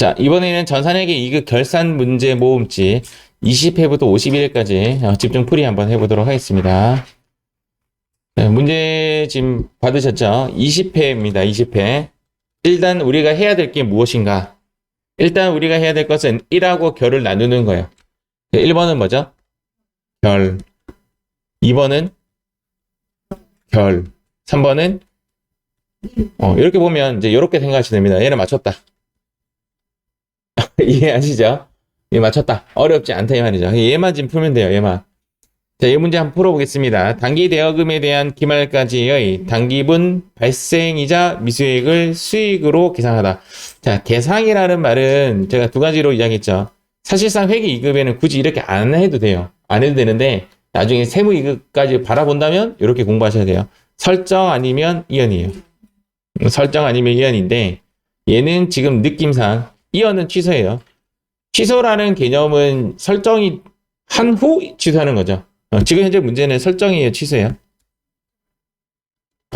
자, 이번에는 전산회계 2급 결산 문제 모음집 20회부터 51회까지 집중 풀이 한번 해보도록 하겠습니다. 네, 문제 지금 받으셨죠? 20회입니다. 20회. 일단 우리가 해야 될 게 무엇인가? 일단 우리가 해야 될 것은 1하고 결을 나누는 거예요. 1번은 뭐죠? 결. 2번은 결. 3번은 이렇게 보면 이제 이렇게 생각하시면 됩니다. 얘는 맞췄다. 이해하시죠? 얘 맞췄다. 어렵지 않다 이 말이죠. 얘만 지금 풀면 돼요. 얘만. 자, 이 문제 한번 풀어보겠습니다. 단기 대여금에 대한 기말까지의 단기분 발생이자 미수액을 수익으로 계상하다. 자, 계상이라는 말은 제가 두 가지로 이야기했죠. 사실상 회계 2급에는 굳이 이렇게 안 해도 돼요. 안 해도 되는데 나중에 세무 2급까지 바라본다면 이렇게 공부하셔야 돼요. 설정 아니면 이연이에요. 설정 아니면 이연인데 얘는 지금 느낌상 이연은 취소예요. 취소라는 개념은 설정이 한 후 취소하는 거죠. 지금 현재 문제는 설정이에요, 취소예요?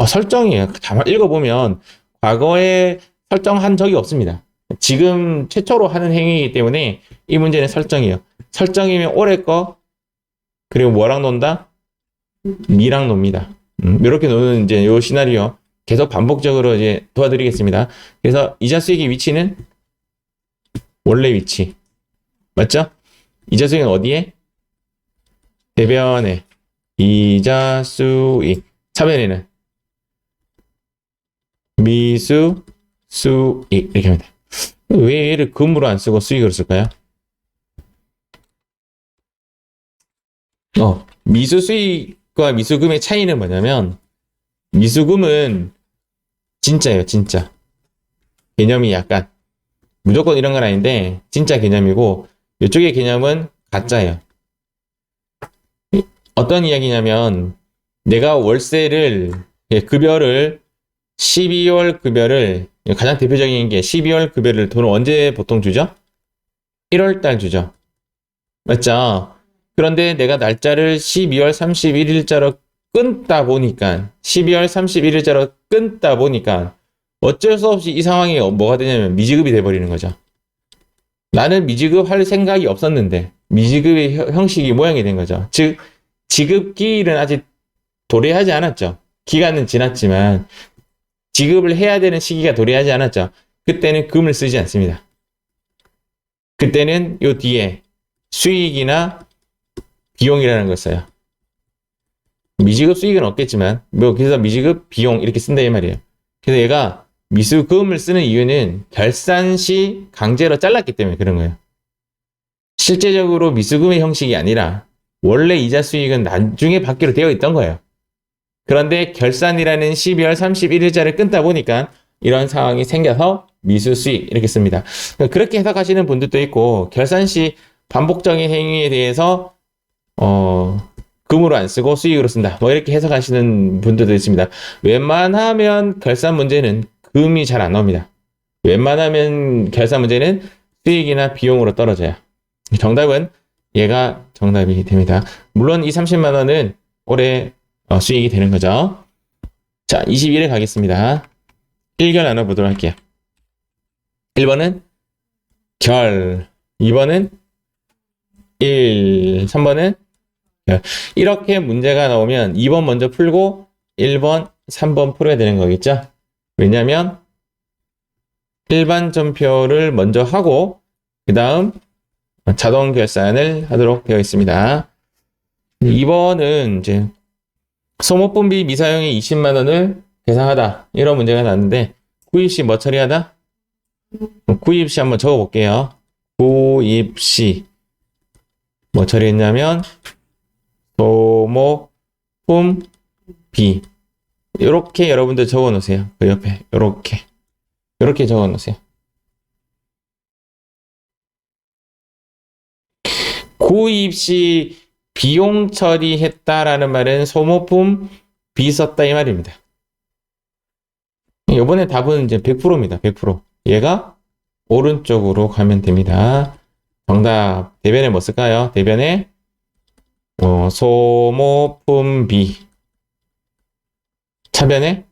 설정이에요. 다 읽어보면 과거에 설정한 적이 없습니다. 지금 최초로 하는 행위이기 때문에 이 문제는 설정이에요. 설정이면 올해 거 그리고 뭐랑 논다? 미랑 놉니다. 이렇게 노는 이제 요 시나리오 계속 반복적으로 이제 도와드리겠습니다. 그래서 이자 수익의 위치는 원래 위치 맞죠? 이자 수익은 어디에? 대변에 이자 수익 차변에는 미수 수익 이렇게 하면 돼. 왜 얘를 금으로 안 쓰고 수익으로 쓸까요? 미수 수익과 미수금의 차이는 뭐냐면 미수금은 진짜예요, 진짜. 개념이 약간 무조건 이런 건 아닌데 진짜 개념이고 이쪽의 개념은 가짜예요. 어떤 이야기냐면 내가 월세를 급여를 12월 급여를 가장 대표적인 게 12월 급여를 돈을 언제 보통 주죠? 1월 달 주죠. 맞죠? 그런데 내가 날짜를 12월 31일자로 끊다 보니까 12월 31일자로 끊다 보니까 어쩔 수 없이 이 상황이 뭐가 되냐면 미지급이 돼버리는 거죠. 나는 미지급 할 생각이 없었는데 미지급의 형식이 모양이 된 거죠. 즉 지급기일은 아직 도래하지 않았죠. 기간은 지났지만 지급을 해야 되는 시기가 도래하지 않았죠. 그때는 금을 쓰지 않습니다. 그때는 요 뒤에 수익이나 비용이라는 걸 써요. 미지급 수익은 없겠지만 그래서 미지급 비용 이렇게 쓴다 이 말이에요. 그래서 얘가 미수금을 쓰는 이유는 결산 시 강제로 잘랐기 때문에 그런 거예요. 실제적으로 미수금의 형식이 아니라 원래 이자 수익은 나중에 받기로 되어 있던 거예요. 그런데 결산이라는 12월 31일자를 끊다 보니까 이런 상황이 생겨서 미수 수익 이렇게 씁니다. 그렇게 해석하시는 분들도 있고 결산 시 반복적인 행위에 대해서 금으로 안 쓰고 수익으로 쓴다. 뭐 이렇게 해석하시는 분들도 있습니다. 웬만하면 결산 문제는 금이 잘 안 나옵니다. 웬만하면 결산 문제는 수익이나 비용으로 떨어져요. 정답은 얘가 정답이 됩니다. 물론 이 30만 원은 올해 수익이 되는 거죠. 자, 21회 가겠습니다. 1결 나눠보도록 할게요. 1번은 결, 2번은 1, 3번은 결. 이렇게 문제가 나오면 2번 먼저 풀고 1번, 3번 풀어야 되는 거겠죠? 왜냐면 일반 전표를 먼저 하고 그 다음 자동 결산을 하도록 되어 있습니다. 2번은 이제 소모품비 미사용의 20만 원을 계상하다. 이런 문제가 나왔는데 구입 시 뭐 처리하다? 구입 시 한번 적어 볼게요. 구입 시 뭐 처리했냐면 소모품 비 이렇게 여러분들 적어 놓으세요. 그 옆에 이렇게 적어 놓으세요. 구입 시 비용 처리했다라는 말은 소모품 비 썼다 이 말입니다. 이번에 답은 이제 100%입니다. 100%. 얘가 오른쪽으로 가면 됩니다. 정답 대변에 뭐 쓸까요? 대변에 소모품 비 차변에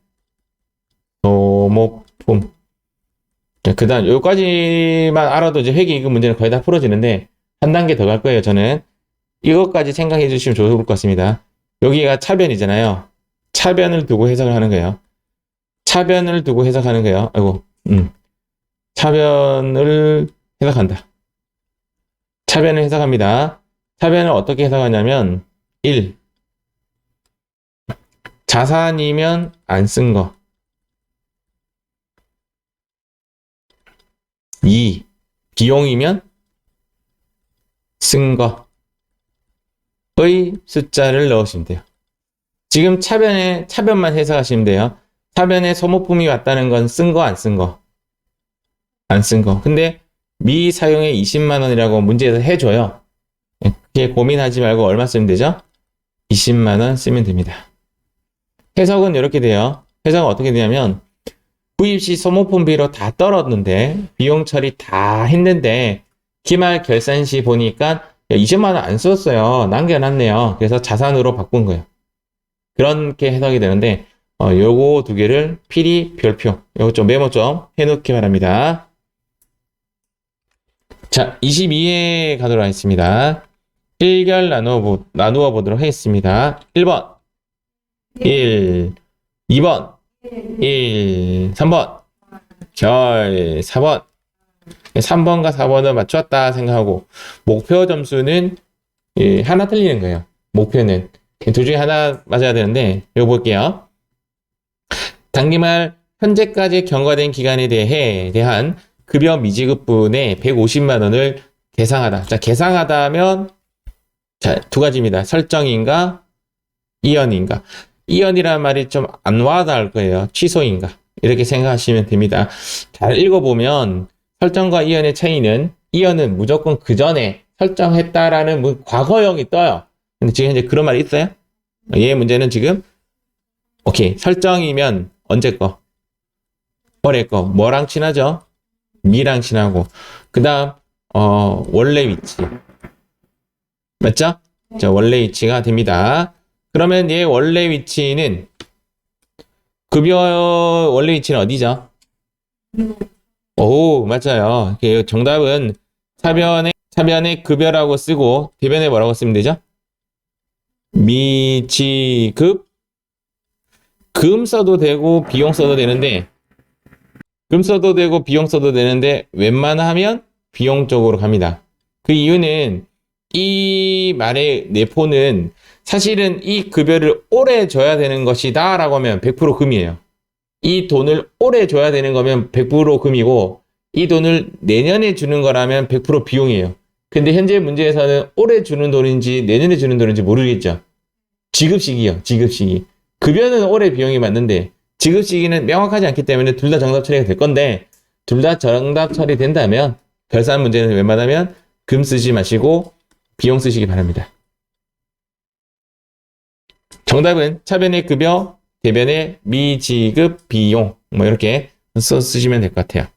소모품 자, 그 다음, 여기까지만 알아도 이제 회계이익 문제는 거의 다 풀어지는데, 한 단계 더 갈 거예요, 저는. 이것까지 생각해 주시면 좋을 것 같습니다. 여기가 차변이잖아요. 차변을 두고 해석을 하는 거예요. 차변을 두고 해석하는 거예요. 아이고, 차변을 해석한다. 차변을 해석합니다. 차변을 어떻게 해석하냐면, 1. 자산이면 안 쓴 거. 2. 비용이면 쓴 거의 숫자를 넣으시면 돼요. 지금 차변만 해석하시면 돼요. 차변에 소모품이 왔다는 건 쓴 거, 안 쓴 거? 안 쓴 거. 근데 미사용에 20만 원이라고 문제에서 해줘요. 그렇게 고민하지 말고 얼마 쓰면 되죠? 20만 원 쓰면 됩니다. 해석은 이렇게 돼요. 해석은 어떻게 되냐면 구입 시 소모품비로 다 떨었는데 비용 처리 다 했는데 기말 결산 시 보니까 20만 원 안 썼어요. 남겨놨네요. 그래서 자산으로 바꾼 거예요. 그렇게 해석이 되는데 요거 두 개를 필히 별표, 요거 좀 메모 좀 해놓기 바랍니다. 자, 22회 가도록 하겠습니다. 1결 나누어 보도록 하겠습니다. 1번 1, 2번 1, 3번 결 4번 3번과 4번을 맞췄다 생각하고 목표 점수는 하나 틀리는 거예요. 목표는 둘 중에 하나 맞아야 되는데 이거 볼게요. 당기말 현재까지 경과된 기간에 대한 급여 미지급분의 150만 원을 계상하다. 자, 계상하다 하면 자, 두 가지입니다. 설정인가 이연인가. 이연이라는 말이 좀 안 와닿을 거예요. 취소인가. 이렇게 생각하시면 됩니다. 잘 읽어보면 설정과 이연의 차이는 이연은 무조건 그 전에 설정했다라는 과거형이 떠요. 근데 지금 현재 그런 말이 있어요? 얘의 문제는 지금 오케이. 설정이면 언제 거? 올해 거. 뭐랑 친하죠? 미랑 친하고. 그 다음 원래 위치. 맞죠? 자, 원래 위치가 됩니다. 그러면 얘 원래 위치는 급여 원래 위치는 어디죠? 오, 맞아요. 정답은 차변에 급여라고 쓰고 대변에 뭐라고 쓰면 되죠? 미지급 금 써도 되고 비용 써도 되는데 금 써도 되고 비용 써도 되는데 웬만하면 비용 쪽으로 갑니다. 그 이유는 이 말의 내포는 사실은 이 급여를 오래 줘야 되는 것이다 라고 하면 100% 금이에요. 이 돈을 오래 줘야 되는 거면 100% 금이고 이 돈을 내년에 주는 거라면 100% 비용이에요. 근데 현재 문제에서는 올해 주는 돈인지 내년에 주는 돈인지 모르겠죠. 지급시기요. 지급시기. 급여는 올해 비용이 맞는데 지급시기는 명확하지 않기 때문에 둘 다 정답 처리가 될 건데 둘 다 정답 처리된다면 결산 문제는 웬만하면 금 쓰지 마시고 비용 쓰시기 바랍니다. 정답은 차변의 급여, 대변의 미지급 비용 뭐 이렇게 쓰시면 될 것 같아요.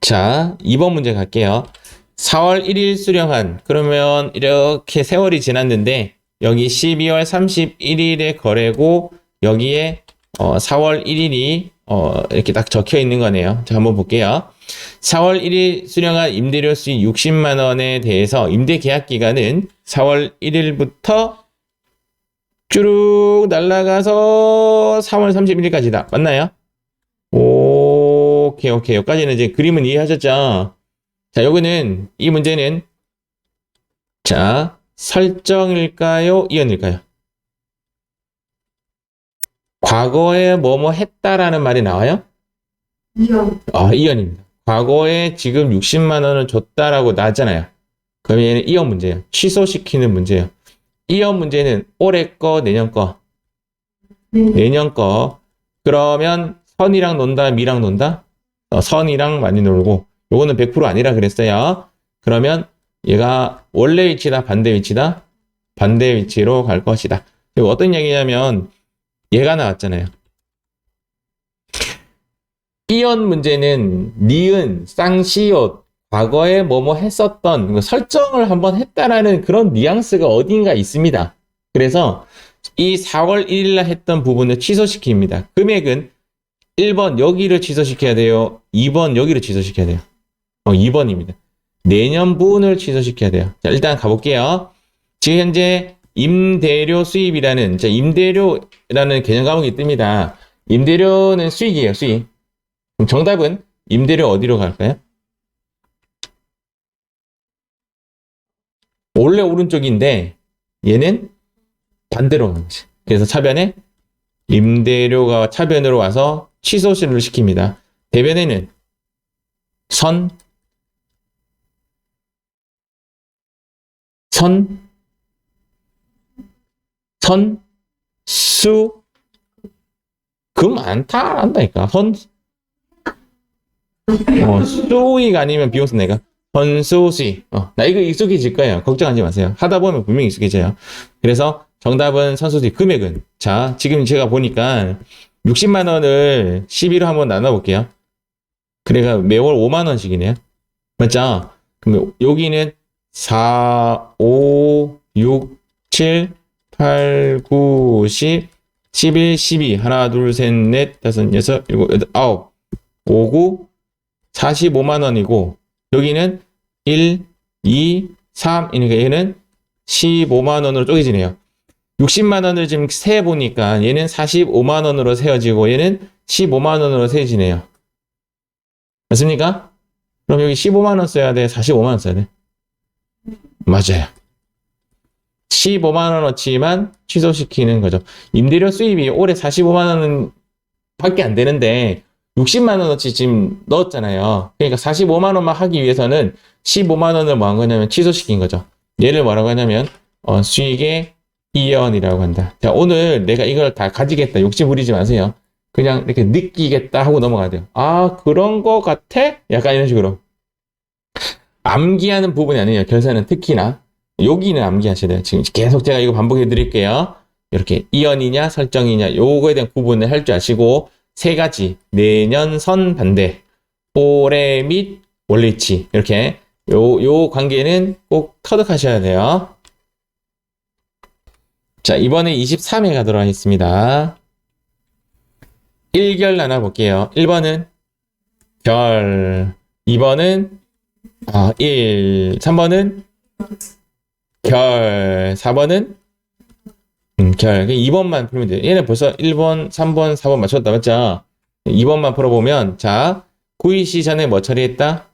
자, 2번 문제 갈게요. 4월 1일 수령한 그러면 이렇게 세월이 지났는데 여기 12월 31일에 거래고 여기에 4월 1일이 이렇게 딱 적혀 있는 거네요. 자, 한번 볼게요. 4월 1일 수령한 임대료 수익 60만 원에 대해서 임대 계약 기간은 4월 1일부터 쭈룩 날아가서 3월 31일까지다. 맞나요? 오케이. 여기까지는 이제 그림은 이해하셨죠? 자, 요거는 이 문제는 자, 설정일까요? 이연일까요? 과거에 뭐뭐 했다라는 말이 나와요? 이연. 아, 이연입니다. 과거에 지금 60만 원을 줬다라고 나왔잖아요. 그럼 얘는 이연 문제예요. 취소시키는 문제예요. 이연 문제는 올해 거, 내년 거. 내년 거. 그러면 선이랑 논다, 미랑 논다? 선이랑 많이 놀고 요거는 100% 아니라 그랬어요. 그러면 얘가 원래 위치다, 반대 위치다? 반대 위치로 갈 것이다. 그리고 어떤 얘기냐면 얘가 나왔잖아요. 이연 문제는 니은, 쌍시옷, 과거에 뭐뭐 했었던 설정을 한번 했다라는 그런 뉘앙스가 어딘가 있습니다. 그래서 이 4월 1일 날 했던 부분을 취소시킵니다. 금액은 1번 여기를 취소시켜야 돼요. 2번 여기를 취소시켜야 돼요. 2번입니다. 내년분을 취소시켜야 돼요. 자, 일단 가볼게요. 지금 현재 임대료 수입이라는, 자, 임대료라는 개념 과목이 뜹니다. 임대료는 수익이에요, 수익. 그럼 정답은 임대료 어디로 갈까요? 원래 오른쪽인데 얘는 반대로 가는 거지. 그래서 차변에 임대료가 차변으로 와서 취소를 시킵니다. 대변에는 선, 수, 금 많다 한다니까. 수익 아니면 비용선 내가 선수수익. 나 이거 익숙해질 거예요. 걱정하지 마세요. 하다 보면 분명히 익숙해져요. 그래서 정답은 선수수익. 금액은, 자, 지금 제가 보니까 60만 원을 12로 한번 나눠볼게요. 그래가 매월 5만 원씩이네요. 맞죠? 그럼 여기는 4, 5, 6, 7, 8, 9, 10, 11, 12. 하나, 둘, 셋, 넷, 다섯, 여섯, 일곱, 여덟, 아홉. 5, 9, 45만 원이고, 여기는 1, 2, 3, 그러니까 얘는 15만 원으로 쪼개지네요. 60만 원을 지금 세보니까 얘는 45만 원으로 세워지고 얘는 15만 원으로 세워지네요. 맞습니까? 그럼 여기 15만 원 써야 돼? 45만 원 써야 돼? 맞아요. 15만 원어치만 취소시키는 거죠. 임대료 수입이 올해 45만 원은 밖에 안 되는데 60만 원어치 지금 넣었잖아요. 그러니까 45만 원만 하기 위해서는 15만 원을 뭐 한 거냐면 취소시킨 거죠. 얘를 뭐라고 하냐면 수익의 이연이라고 한다. 자, 오늘 내가 이걸 다 가지겠다. 욕심 부리지 마세요. 그냥 이렇게 느끼겠다 하고 넘어가야 돼요. 아, 그런 거 같아? 약간 이런 식으로. 암기하는 부분이 아니에요. 결산은 특히나. 여기는 암기하셔야 돼요. 지금 계속 제가 이거 반복해 드릴게요. 이렇게 이연이냐 설정이냐 요거에 대한 구분을 할 줄 아시고 세 가지 내년 선 반대 올해 및 원리치 이렇게 요 관계는 꼭 터득하셔야 돼요. 자, 이번에 23회 가도록 하겠습니다. 1결 나눠볼게요. 1번은 결, 2번은 1, 3번은 결, 4번은 결. 2번만 풀면 돼요. 얘는 벌써 1번, 3번, 4번 맞췄다, 맞죠? 2번만 풀어보면, 자, 구입시 전에 뭐 처리했다?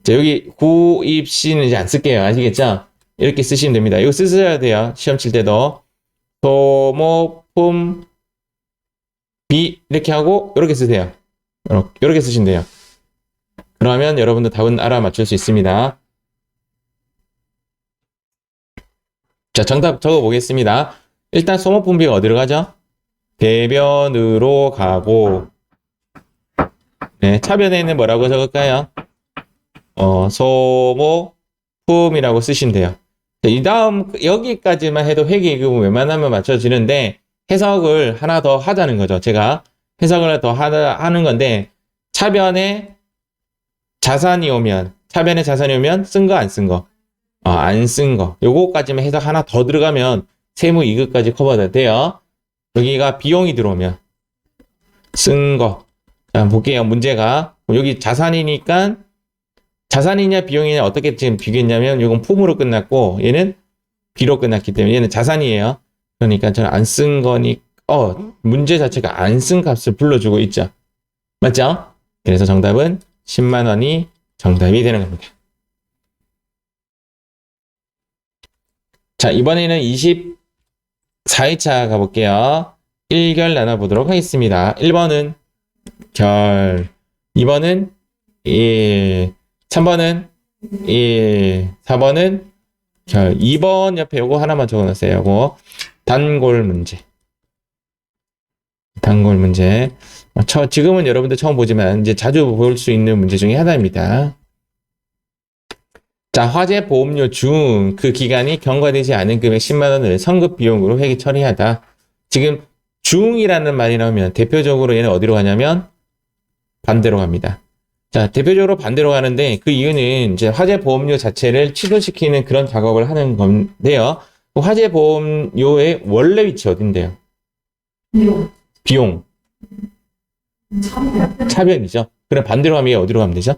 자, 여기 구입시는 이제 안 쓸게요. 아시겠죠? 이렇게 쓰시면 됩니다. 이거 쓰셔야 돼요. 시험 칠 때도. 소모품, 비, 이렇게 하고, 이렇게 쓰세요. 이렇게 쓰시면 돼요. 그러면 여러분들 답은 알아맞힐 수 있습니다. 자, 정답 적어보겠습니다. 일단 소모품비가 어디로 가죠? 대변으로 가고, 네, 차변에는 뭐라고 적을까요? 소모품이라고 쓰시면 돼요. 이 다음 여기까지만 해도 회계기금은 웬만하면 맞춰지는데 해석을 하나 더 하자는 거죠. 제가 해석을 더 하는 건데 차변에 자산이 오면 쓴 거 안 쓴 거? 안 쓴 거. 요거까지만 해석 하나 더 들어가면 세무 이익까지 커버가 돼요. 여기가 비용이 들어오면 쓴 거. 자, 볼게요. 문제가 여기 자산이니까 자산이냐 비용이냐 어떻게 지금 비교했냐면 이건 품으로 끝났고 얘는 비로 끝났기 때문에 얘는 자산이에요. 그러니까 저는 안 쓴 거니 문제 자체가 안 쓴 값을 불러주고 있죠. 맞죠? 그래서 정답은 10만 원이 정답이 되는 겁니다. 자, 이번에는 24회차 가볼게요. 1결 나눠보도록 하겠습니다. 1번은 결, 2번은 1, 3번은 1, 4번은 결. 2번 옆에 요거 하나만 적어놨어요. 요거 단골 문제. 단골 문제. 지금은 여러분들 처음 보지만 이제 자주 볼 수 있는 문제 중에 하나입니다. 자, 화재 보험료 중 그 기간이 경과되지 않은 금액 10만 원을 선급 비용으로 회계 처리하다. 지금 중이라는 말이 나오면 대표적으로 얘는 어디로 가냐면 반대로 갑니다. 자, 대표적으로 반대로 가는데 그 이유는 이제 화재 보험료 자체를 취소시키는 그런 작업을 하는 건데요. 그 화재보험료의 원래 위치 어딘데요? 비용. 차변이죠. 그럼 반대로 하면 어디로 가면 되죠?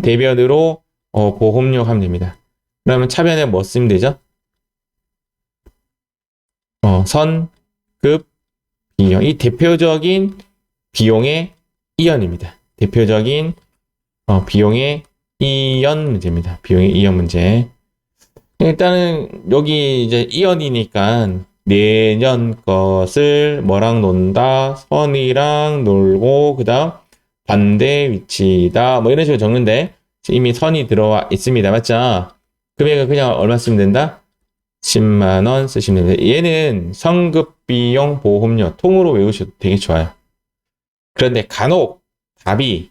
대변으로 보험료 하면 됩니다. 그러면 차변에 뭐 쓰면 되죠? 선급 비용. 이 대표적인 비용의 이연입니다. 대표적인 비용의 이연 문제입니다. 비용의 이연 문제. 일단은 여기 이제 이연이니까 내년 것을 뭐랑 논다? 선이랑 놀고 그다음 반대 위치다. 뭐 이런 식으로 적는데 이미 선이 들어와 있습니다. 맞죠? 금액은 그냥 얼마 쓰면 된다? 10만 원 쓰시면 됩니다. 얘는 성급비용 보험료 통으로 외우셔도 되게 좋아요. 그런데 간혹 답이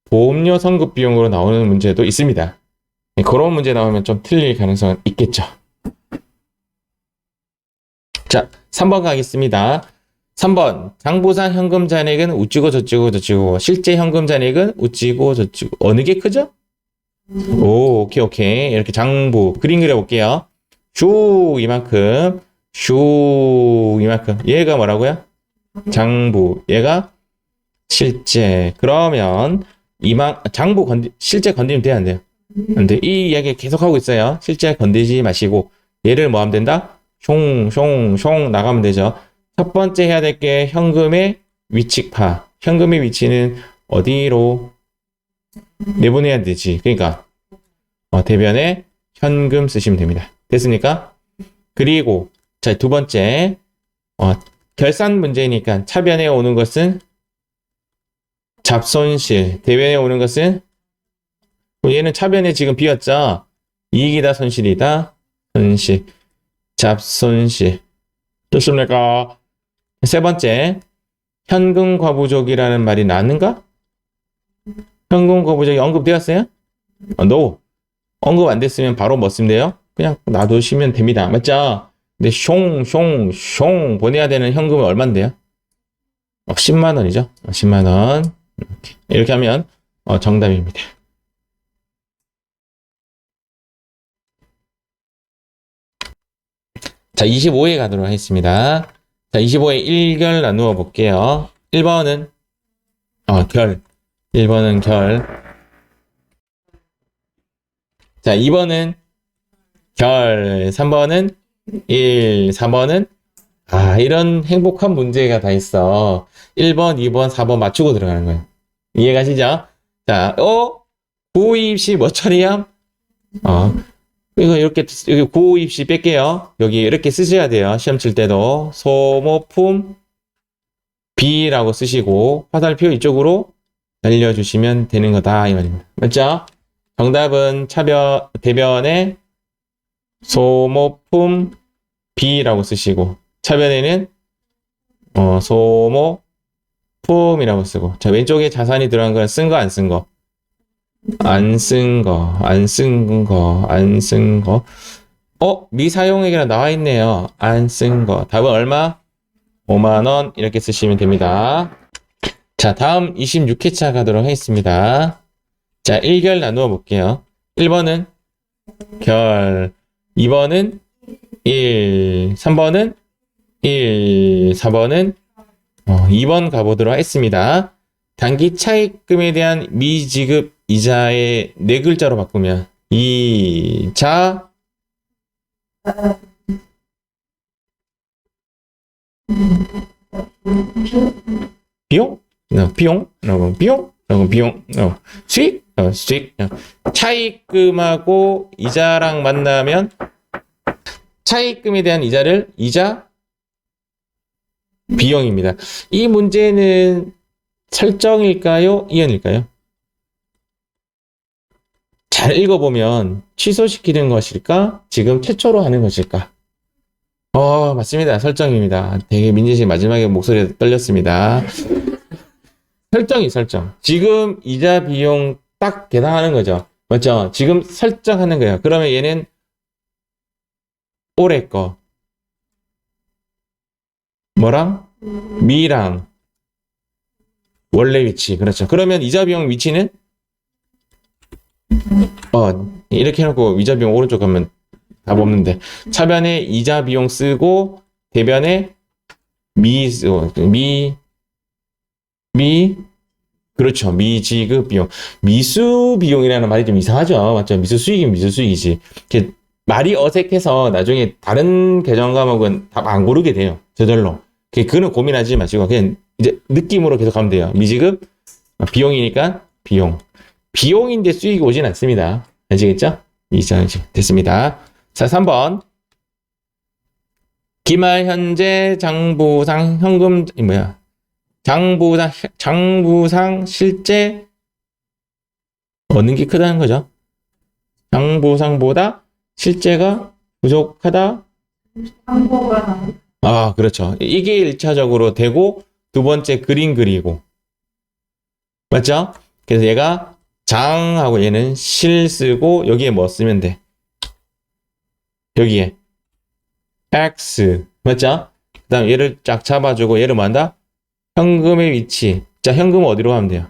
보험료 성급비용으로 나오는 문제도 있습니다. 그런 문제 나오면 좀 틀릴 가능성은 있겠죠. 자, 3번 가겠습니다. 3번 장부상 현금 잔액은 우찌고 저찌고 실제 현금 잔액은 우찌고 저찌고 어느 게 크죠? 오, 오케이. 이렇게 장부 그림 그려볼게요. 슈 이만큼 얘가 뭐라고요? 장부 얘가 실제. 그러면 장부 실제 건드리면 돼야 안 돼요? 안 돼. 이 이야기 계속 하고 있어요. 실제 건드리지 마시고 얘를 뭐 하면 된다? 숑 나가면 되죠. 첫 번째 해야 될 게 현금의 위치파. 현금의 위치는 어디로 내보내야 되지? 그러니까 대변에 현금 쓰시면 됩니다. 됐습니까? 그리고 자, 두 번째 결산 문제니까 차변에 오는 것은 잡손실, 대변에 오는 것은 얘는 차변에 지금 비었죠? 이익이다 손실이다? 손실, 잡손실. 좋습니까? 세 번째, 현금 과부족이라는 말이 나왔는가? 현금 과부족이 언급되었어요? No. 언급 안 됐으면 바로 뭐 쓰면 돼요? 그냥 놔두시면 됩니다. 맞죠? 근데 숑 보내야 되는 현금은 얼만데요? 10만 원이죠. 10만 원. 이렇게 하면 정답입니다. 자, 25회 가도록 하겠습니다. 자, 25회 1결 나누어 볼게요. 1번은 결. 1번은 결. 자, 2번은 결. 3번은 1. 4번은 이런 행복한 문제가 다 있어. 1번, 2번, 4번 맞추고 들어가는 거예요. 이해가시죠? 자, 고입시 뭐 처리함? 이거 이렇게 여기 고입시 뺄게요. 여기 이렇게 쓰셔야 돼요. 시험 칠 때도 소모품 B라고 쓰시고 화살표 이쪽으로 날려주시면 되는 거다 이 말입니다. 맞죠? 정답은 대변에 소모품 B라고 쓰시고 차변에는 소모품이라고 쓰고 자 왼쪽에 자산이 들어간 건 쓴 거 안 쓴 거? 안 쓴 거. 미사용액이라 나와 있네요. 안 쓴 거. 답은 얼마? 5만 원 이렇게 쓰시면 됩니다. 자, 다음 26회차 가도록 하겠습니다. 자, 1결 나누어 볼게요. 1번은 결, 2번은 1, 3번은 1, 4번은 2번 가보도록 하겠습니다. 단기 차입금에 대한 미지급 이자의 네 글자로 바꾸면 이자 비용 수익 차입금하고 이자랑 만나면 차입금에 대한 이자를 이자 비용입니다. 이 문제는 설정일까요? 이연일까요? 잘 읽어보면 취소시키는 것일까? 지금 최초로 하는 것일까? 맞습니다. 설정입니다. 되게 민지씨 마지막에 목소리가 떨렸습니다. 설정. 지금 이자 비용 딱 계산하는 거죠. 맞죠? 지금 설정하는 거예요. 그러면 얘는 올해 거 뭐랑? 미랑 원래 위치. 그렇죠. 그러면 이자 비용 위치는 이렇게 해놓고 이자 비용 오른쪽 가면 답 없는데. 차변에 이자 비용 쓰고, 대변에 그렇죠. 미지급 비용. 미수 비용이라는 말이 좀 이상하죠. 맞죠? 미수 수익이면 미수 수익이지. 말이 어색해서 나중에 다른 계정 과목은 답 안 고르게 돼요. 저절로. 그거는 고민하지 마시고, 그냥 이제 느낌으로 계속 가면 돼요. 미지급, 비용이니까 비용. 비용인데 수익이 오진 않습니다. 아시겠죠? 이상 됐습니다. 자, 3번. 기말 현재 장부상 현금 장부상 실제 얻는 게 크다는 거죠. 장부상보다 실제가 부족하다. 아, 그렇죠. 이게 1차적으로 되고 두 번째 그림 그리고. 맞죠? 그래서 얘가 장하고 얘는 실 쓰고 여기에 뭐 쓰면 돼? 여기에 X. 맞죠? 그 다음 얘를 쫙 잡아주고 얘를 뭐 한다? 현금의 위치. 자, 현금은 어디로 가면 돼요?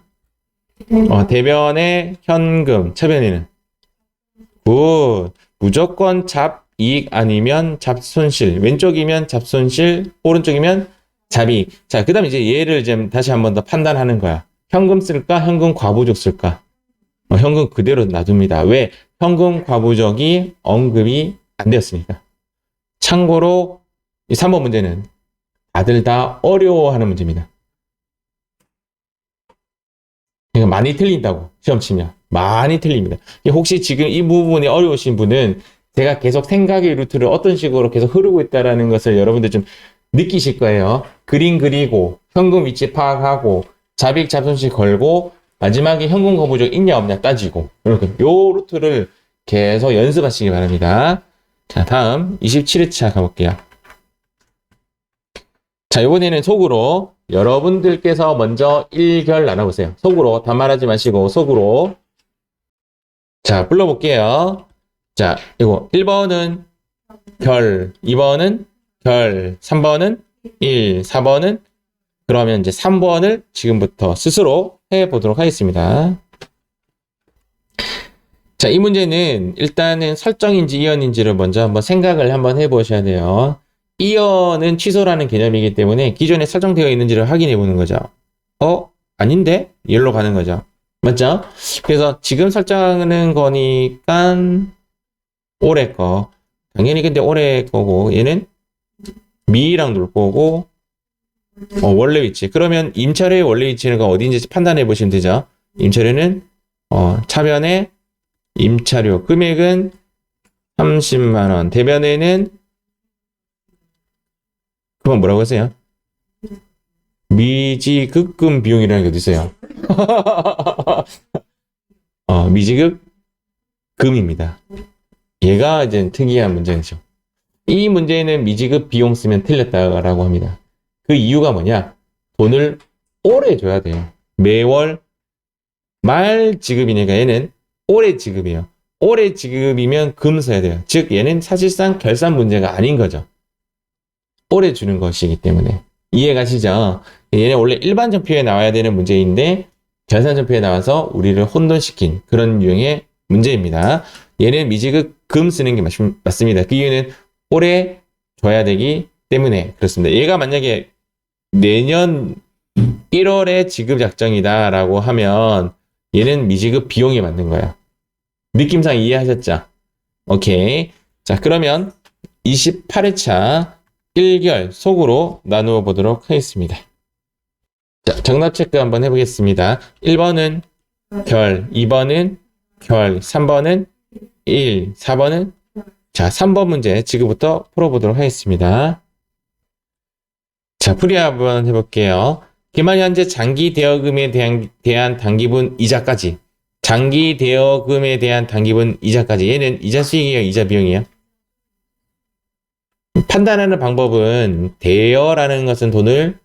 대변에 현금. 차변에는 굿. 무조건 잡이익 아니면 잡손실. 왼쪽이면 잡손실, 오른쪽이면 잡이익. 자, 그 다음 이제 얘를 좀 다시 한 번 더 판단하는 거야. 현금 쓸까? 현금 과부족 쓸까? 현금 그대로 놔둡니다. 왜? 현금 과부족이 언급이 안 되었으니까. 참고로 이 3번 문제는 다들 다 어려워하는 문제입니다. 그러니까 많이 틀린다고 시험 치면 많이 틀립니다. 혹시 지금 이 부분이 어려우신 분은 제가 계속 생각의 루트를 어떤 식으로 계속 흐르고 있다는 것을 여러분들 좀 느끼실 거예요. 그림 그리고 현금 위치 파악하고 잡익 잡손실 걸고 마지막에 현금 거부족 있냐 없냐 따지고 이렇게 요 루트를 계속 연습하시기 바랍니다. 자, 다음 27회차 가볼게요. 자, 이번에는 속으로 여러분들께서 먼저 1결 나눠보세요. 속으로 단말하지 마시고 속으로. 자, 불러볼게요. 자, 이거 1번은 결, 2번은 결, 3번은 1, 4번은 그러면 이제 3번을 지금부터 스스로 해보도록 하겠습니다. 자, 이 문제는 일단은 설정인지 이언인지를 먼저 한번 생각을 한번 해보셔야 돼요. 이언은 취소라는 개념이기 때문에 기존에 설정되어 있는지를 확인해 보는 거죠. 아닌데? 여기로 가는 거죠. 맞죠? 그래서 지금 설정하는 거니까 올해 거. 당연히 근데 올해 거고 얘는 미랑 놀 거고 원래 위치. 그러면 임차료의 원래 위치는 어디인지 판단해 보시면 되죠. 임차료는 차변에 임차료 금액은 30만 원. 대변에는 그건 뭐라고 하세요? 미지급금 비용이라는 게 어디 있어요? 미지급 금입니다. 얘가 이제 특이한 문제죠. 이 문제는 미지급 비용 쓰면 틀렸다라고 합니다. 그 이유가 뭐냐? 돈을 오래 줘야 돼요. 매월 말 지급이니까 얘는 올해 지급이에요. 올해 지급이면 금 써야 돼요. 즉 얘는 사실상 결산 문제가 아닌 거죠. 올해 주는 것이기 때문에. 이해가시죠? 얘는 원래 일반 전표에 나와야 되는 문제인데 결산 전표에 나와서 우리를 혼돈시킨 그런 유형의 문제입니다. 얘는 미지급 금 쓰는 게 맞습니다. 그 이유는 올해 줘야 되기 때문에 그렇습니다. 얘가 만약에 내년 1월에 지급 작정이다 라고 하면 얘는 미지급 비용이 맞는 거야. 느낌상 이해하셨죠? 오케이. 자, 그러면 28회차 1결 속으로 나누어 보도록 하겠습니다. 자, 정답 체크 한번 해보겠습니다. 1번은 결, 2번은 결, 3번은 1, 4번은 자, 3번 문제 지금부터 풀어보도록 하겠습니다. 자, 풀이 한번 해볼게요. 기말 현재 장기 대여금에 대한 당기분 이자까지. 장기 대여금에 대한 당기분 이자까지. 얘는 이자 수익이에요? 이자 비용이에요? 판단하는 방법은 대여라는 것은 돈을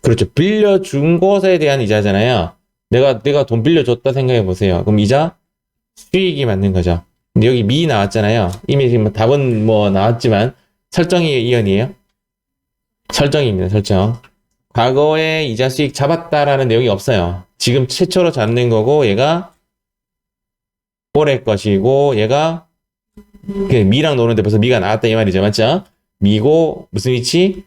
그렇죠. 빌려준 것에 대한 이자잖아요. 내가 돈 빌려줬다 생각해 보세요. 그럼 이자 수익이 맞는 거죠. 근데 여기 미 나왔잖아요. 이미 지금 답은 뭐 나왔지만 설정이 이언이에요? 설정입니다. 설정. 과거에 이자 수익 잡았다라는 내용이 없어요. 지금 최초로 잡는 거고 얘가 올해 것이고 얘가 미랑 노는데 벌써 미가 나왔다 이 말이죠. 맞죠? 미고 무슨 위치?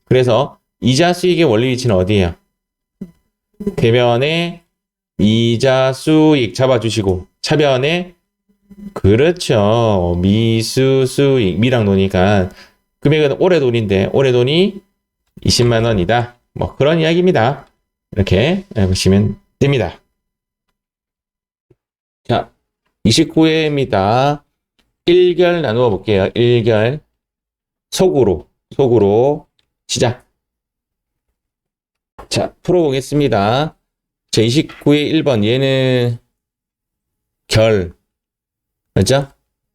그래서 이자 수익의 원리 위치는 어디예요? 대변에 이자 수익 잡아주시고 차변에 그렇죠. 미수 수익 미랑 노니까 금액은 올해 돈인데 올해 돈이 20만 원이다. 뭐 그런 이야기입니다. 이렇게 보시면 됩니다. 자, 29회입니다. 1결 나누어 볼게요. 1결 속으로 시작. 자, 풀어보겠습니다. 자, 29의 1번 얘는 결 맞죠?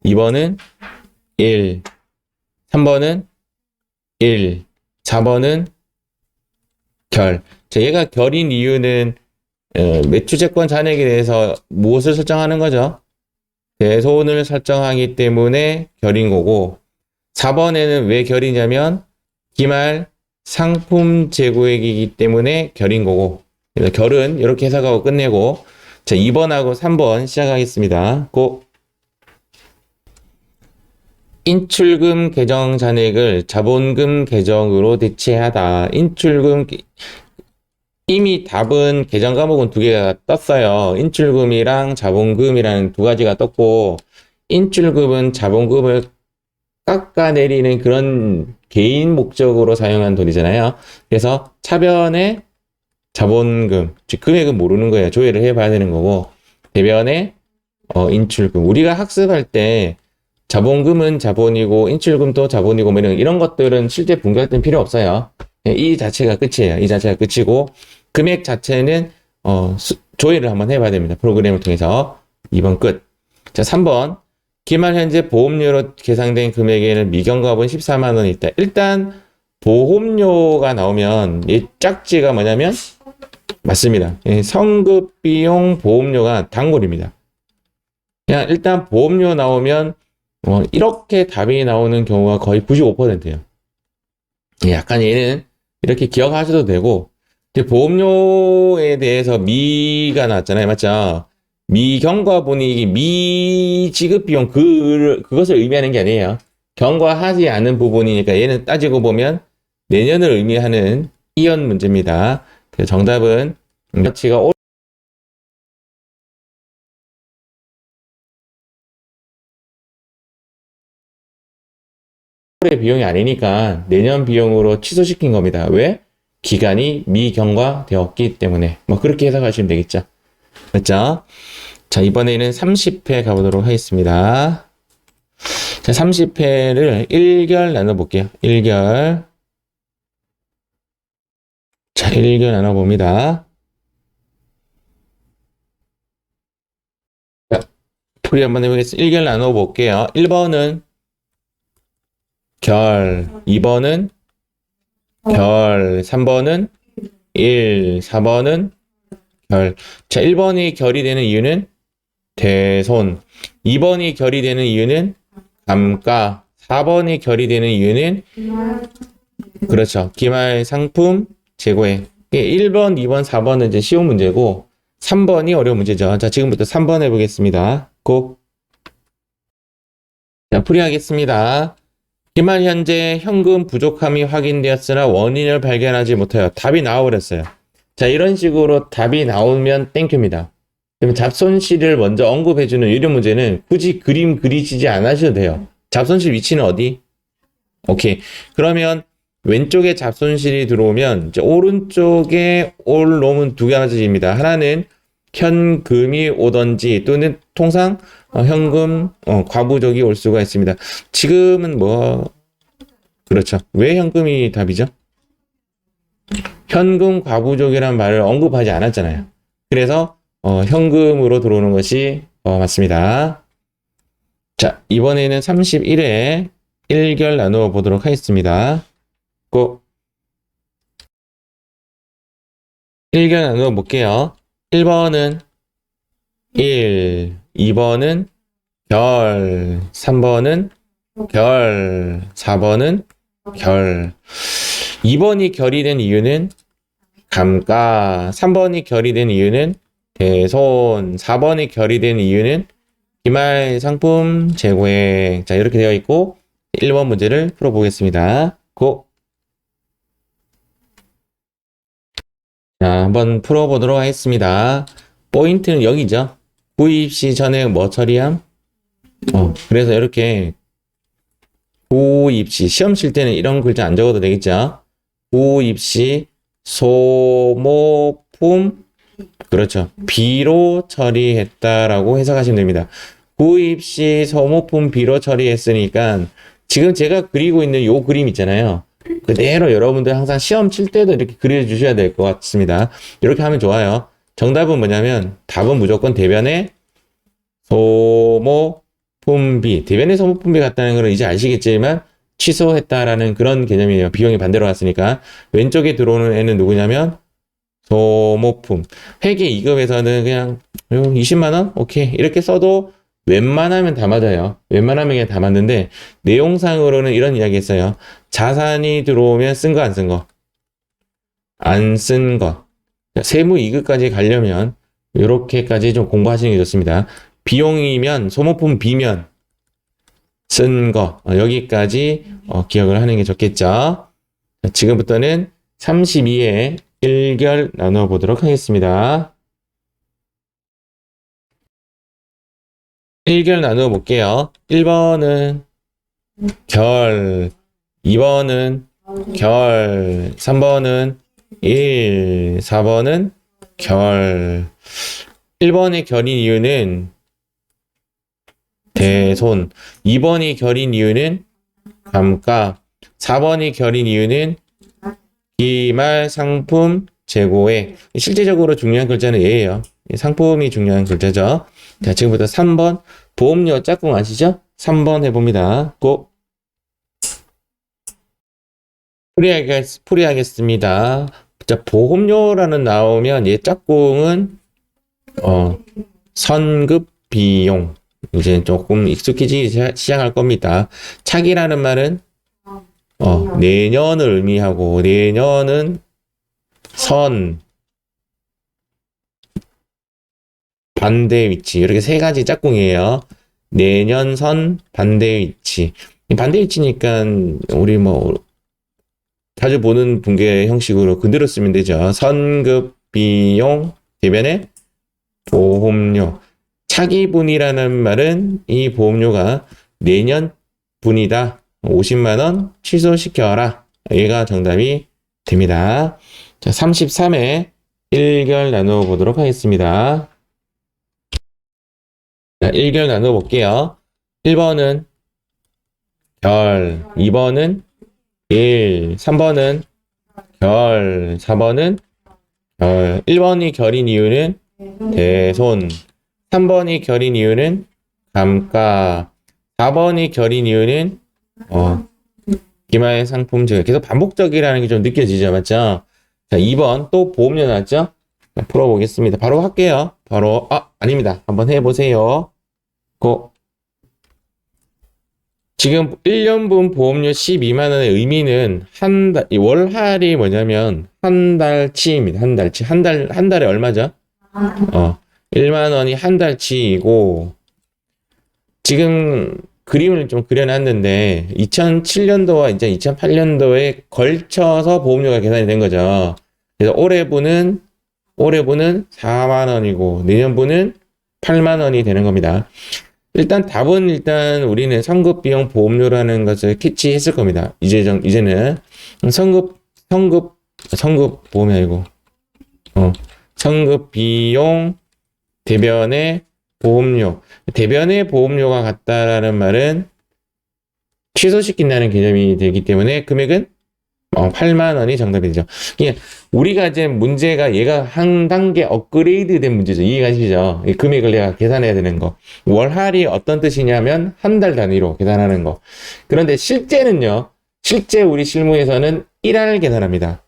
2번은 1 3번은 1 4번은 결. 자, 얘가 결인 이유는 매출채권 잔액에 대해서 무엇을 설정하는 거죠? 대손을 설정하기 때문에 결인 거고 4번에는 왜 결이냐면 기말 상품 재고액이기 때문에 결인 거고 그래서 결은 이렇게 해석하고 끝내고 자 2번하고 3번 시작하겠습니다. 고 인출금 계정 잔액을 자본금 계정으로 대체하다. 인출금 이미 답은 계정 과목은 두 개가 떴어요. 인출금이랑 자본금이라는 두 가지가 떴고 인출금은 자본금을 깎아내리는 그런 개인 목적으로 사용한 돈이잖아요. 그래서 차변에 자본금, 즉 금액은 모르는 거예요. 조회를 해봐야 되는 거고 대변에 인출금. 우리가 학습할 때 자본금은 자본이고 인출금도 자본이고 뭐 이런 것들은 실제 분류할 땐 필요 없어요. 이 자체가 끝이에요. 이 자체가 끝이고 금액 자체는 조회를 한번 해봐야 됩니다. 프로그램을 통해서 2번 끝. 자 3번 기말 현재 보험료로 계상된 금액에는 미경과분 14만 원이 있다. 일단 보험료가 나오면 이 짝지가 뭐냐면 맞습니다. 성급비용 보험료가 단골입니다. 그냥 일단 보험료 나오면 이렇게 답이 나오는 경우가 거의 95%예요. 약간 얘는 이렇게 기억하셔도 되고 보험료에 대해서 미가 나왔잖아요. 맞죠? 미경과분이 미지급비용 그것을 의미하는 게 아니에요. 경과하지 않은 부분이니까 얘는 따지고 보면 내년을 의미하는 이연 문제입니다. 그래서 정답은 가치가 올해 비용이 아니니까 내년 비용으로 취소시킨 겁니다. 왜? 기간이 미경과되었기 때문에 뭐 그렇게 해석하시면 되겠죠. 맞죠? 자 이번에는 30회 가보도록 하겠습니다. 자 30회를 1결 나눠볼게요. 1결 자 1결 나눠봅니다. 자 풀이 한번 해보겠습니다. 1결 나눠볼게요. 1번은 결 2번은 결 3번은 1 4번은 결. 자 1번이 결이 되는 이유는 대손 2번이 결이 되는 이유는 감가 4번이 결이 되는 이유는 그렇죠. 기말 상품 재고액 1번 2번 4번은 이제 쉬운 문제고 3번이 어려운 문제죠. 자 지금부터 3번 해보겠습니다. 고. 자 풀이하겠습니다. 기말 현재 현금 부족함이 확인되었으나 원인을 발견하지 못하여 답이 나와버렸어요. 자 이런 식으로 답이 나오면 땡큐입니다. 그러면 잡손실을 먼저 언급해주는 이런 문제는 굳이 그림 그리시지 않으셔도 돼요. 잡손실 위치는 어디? 오케이. 그러면 왼쪽에 잡손실이 들어오면 이제 오른쪽에 올 놈은 두 가지입니다. 하나는 현금이 오던지 또는 통상 현금 과부족이 올 수가 있습니다. 지금은 뭐 그렇죠. 왜 현금이 답이죠? 현금 과부족이라는 말을 언급하지 않았잖아요. 그래서 현금으로 들어오는 것이 맞습니다. 자 이번에는 31회 1결 나누어 보도록 하겠습니다. 고 1결 나누어 볼게요. 1번은 1, 2번은 결, 3번은 결, 4번은 결. 2번이 결이 된 이유는 감가, 3번이 결이 된 이유는 대손, 4번이 결이 된 이유는 기말 상품 재고액. 자, 이렇게 되어 있고 1번 문제를 풀어보겠습니다. 고! 자, 한번 풀어보도록 하겠습니다. 포인트는 여기죠. 구입 시 전액 뭐 처리함? 그래서 이렇게 구입 시 시험 칠 때는 이런 글자 안 적어도 되겠죠. 구입 시 소모품 그렇죠. B로 처리했다라고 해석하시면 됩니다. 구입 시 소모품 B로 처리했으니까 지금 제가 그리고 있는 요 그림 있잖아요. 그대로 여러분들 항상 시험 칠 때도 이렇게 그려주셔야 될 것 같습니다. 이렇게 하면 좋아요. 정답은 뭐냐면 답은 무조건 대변에 소모품 B. 대변에 소모품 B 같다는 걸 이제 아시겠지만 취소했다라는 그런 개념이에요. 비용이 반대로 왔으니까. 왼쪽에 들어오는 애는 누구냐면 소모품. 회계 2급에서는 그냥 20만원? 오케이. 이렇게 써도 웬만하면 다 맞아요. 웬만하면 그냥 다 맞는데 내용상으로는 이런 이야기 했어요. 자산이 들어오면 쓴 거 안 쓴 거? 안 쓴 거. 세무 2급까지 가려면 이렇게까지 좀 공부하시는 게 좋습니다. 비용이면 소모품 B면 쓴 거. 여기까지 기억을 하는 게 좋겠죠. 자, 지금부터는 32에 1결 나눠보도록 하겠습니다. 1결 나누어 볼게요. 1번은 결, 2번은 결, 3번은 1, 4번은 결. 1번의 결인 이유는 대손, 2번이 결인 이유는 감가, 4번이 결인 이유는 기말 상품 재고액. 실제적으로 중요한 글자는 얘예요. 상품이 중요한 글자죠. 자, 지금부터 3번 보험료 짝꿍 아시죠? 3번 해봅니다. 고! 풀이하겠습니다. 자, 보험료라는 나오면 얘 짝꿍은 선급 비용. 이제 조금 익숙해지기 시작할 겁니다. 차기라는 말은 내년을 의미하고 내년은 선 반대 위치 이렇게 세 가지 짝꿍이에요. 내년선 반대 위치. 반대 위치니까 우리 뭐 자주 보는 분계 형식으로 그대로 쓰면 되죠. 선급 비용 대변에 보험료. 차기분이라는 말은 이 보험료가 내년 분이다. 50만 원 취소시켜라. 얘가 정답이 됩니다. 자, 33회 1결 나누어 보도록 하겠습니다. 자, 1결 나누어 볼게요. 1번은 결, 2번은 1, 3번은 결, 4번은 결. 1번이 결인 이유는 대손, 3번이 결인 이유는 감가, 4번이 결인 이유는 기말 상품 제가 계속 반복적이라는 게 좀 느껴지죠, 맞죠? 자, 2번 또 보험료 나왔죠? 자, 풀어보겠습니다. 바로 할게요. 바로 아닙니다. 한번 해보세요. 고. 지금 1년분 보험료 12만 원의 의미는 한 달, 월할이 뭐냐면 한 달치입니다. 한 달치. 한 달에 얼마죠? 1만 원이 한 달치이고 지금 그림을 좀 그려놨는데 2007년도와 이제 2008년도에 걸쳐서 보험료가 계산이 된 거죠. 그래서 올해분은 4만 원이고 내년분은 8만 원이 되는 겁니다. 일단 답은 우리는 선급 비용 보험료라는 것을 캐치했을 겁니다. 이제는 선급 보험이 아니고 선급 비용 대변의 보험료. 대변의 보험료가 같다라는 말은 취소시킨다는 개념이 되기 때문에 금액은 8만 원이 정답이 되죠. 우리가 이제 문제가 얘가 한 단계 업그레이드 된 문제죠. 이해가시죠? 이 금액을 내가 계산해야 되는 거. 월할이 어떤 뜻이냐면 한 달 단위로 계산하는 거. 그런데 실제는요. 실제 우리 실무에서는 1할 계산합니다.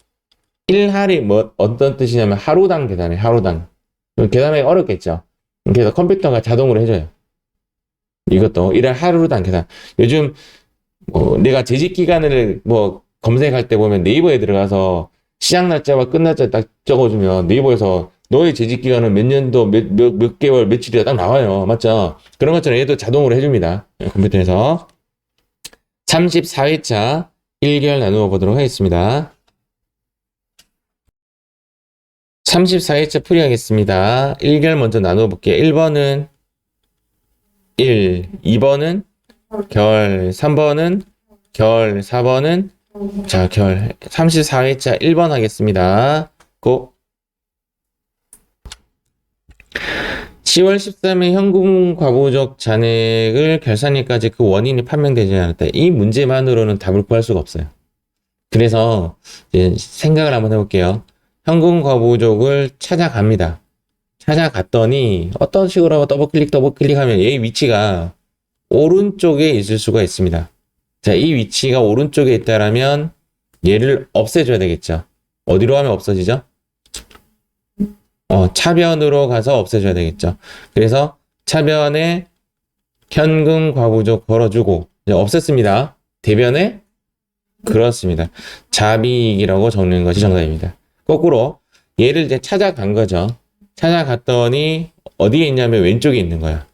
1할이 어떤 뜻이냐면 하루당 계산해요. 하루당. 계산하기 어렵겠죠. 그래서 컴퓨터가 자동으로 해줘요. 이것도 1할 하루당 계산. 요즘 내가 재직 기간을 검색할 때 보면 네이버에 들어가서 시작 날짜와 끝 날짜 딱 적어주면 네이버에서 너의 재직 기간은 몇 년도 몇 개월 며칠이다 딱 나와요. 맞죠? 그런 것처럼 얘도 자동으로 해줍니다. 컴퓨터에서. 34회차 1개월 나누어 보도록 하겠습니다. 34회차 풀이하겠습니다. 1개월 먼저 나누어 볼게요. 1번은 1, 2번은 결, 3번은 결, 4번은 자, 결. 34회차 1번 하겠습니다. 고. 10월 13일 현금 과부족 잔액을 결산일까지 그 원인이 판명되지 않았다. 이 문제만으로는 답을 구할 수가 없어요. 그래서 이제 생각을 한번 해볼게요. 현금 과부족을 찾아갑니다. 찾아갔더니 어떤 식으로 더블클릭하면 얘의 위치가 오른쪽에 있을 수가 있습니다. 자, 이 위치가 오른쪽에 있다라면 얘를 없애줘야 되겠죠. 어디로 하면 없어지죠? 차변으로 가서 없애줘야 되겠죠. 그래서 차변에 현금 과부족 걸어주고 이제 없앴습니다. 대변에 그렇습니다. 자비익이라고 적는 것이 정답입니다. 거꾸로 얘를 이제 찾아간 거죠. 찾아갔더니 어디에 있냐면 왼쪽에 있는 거야.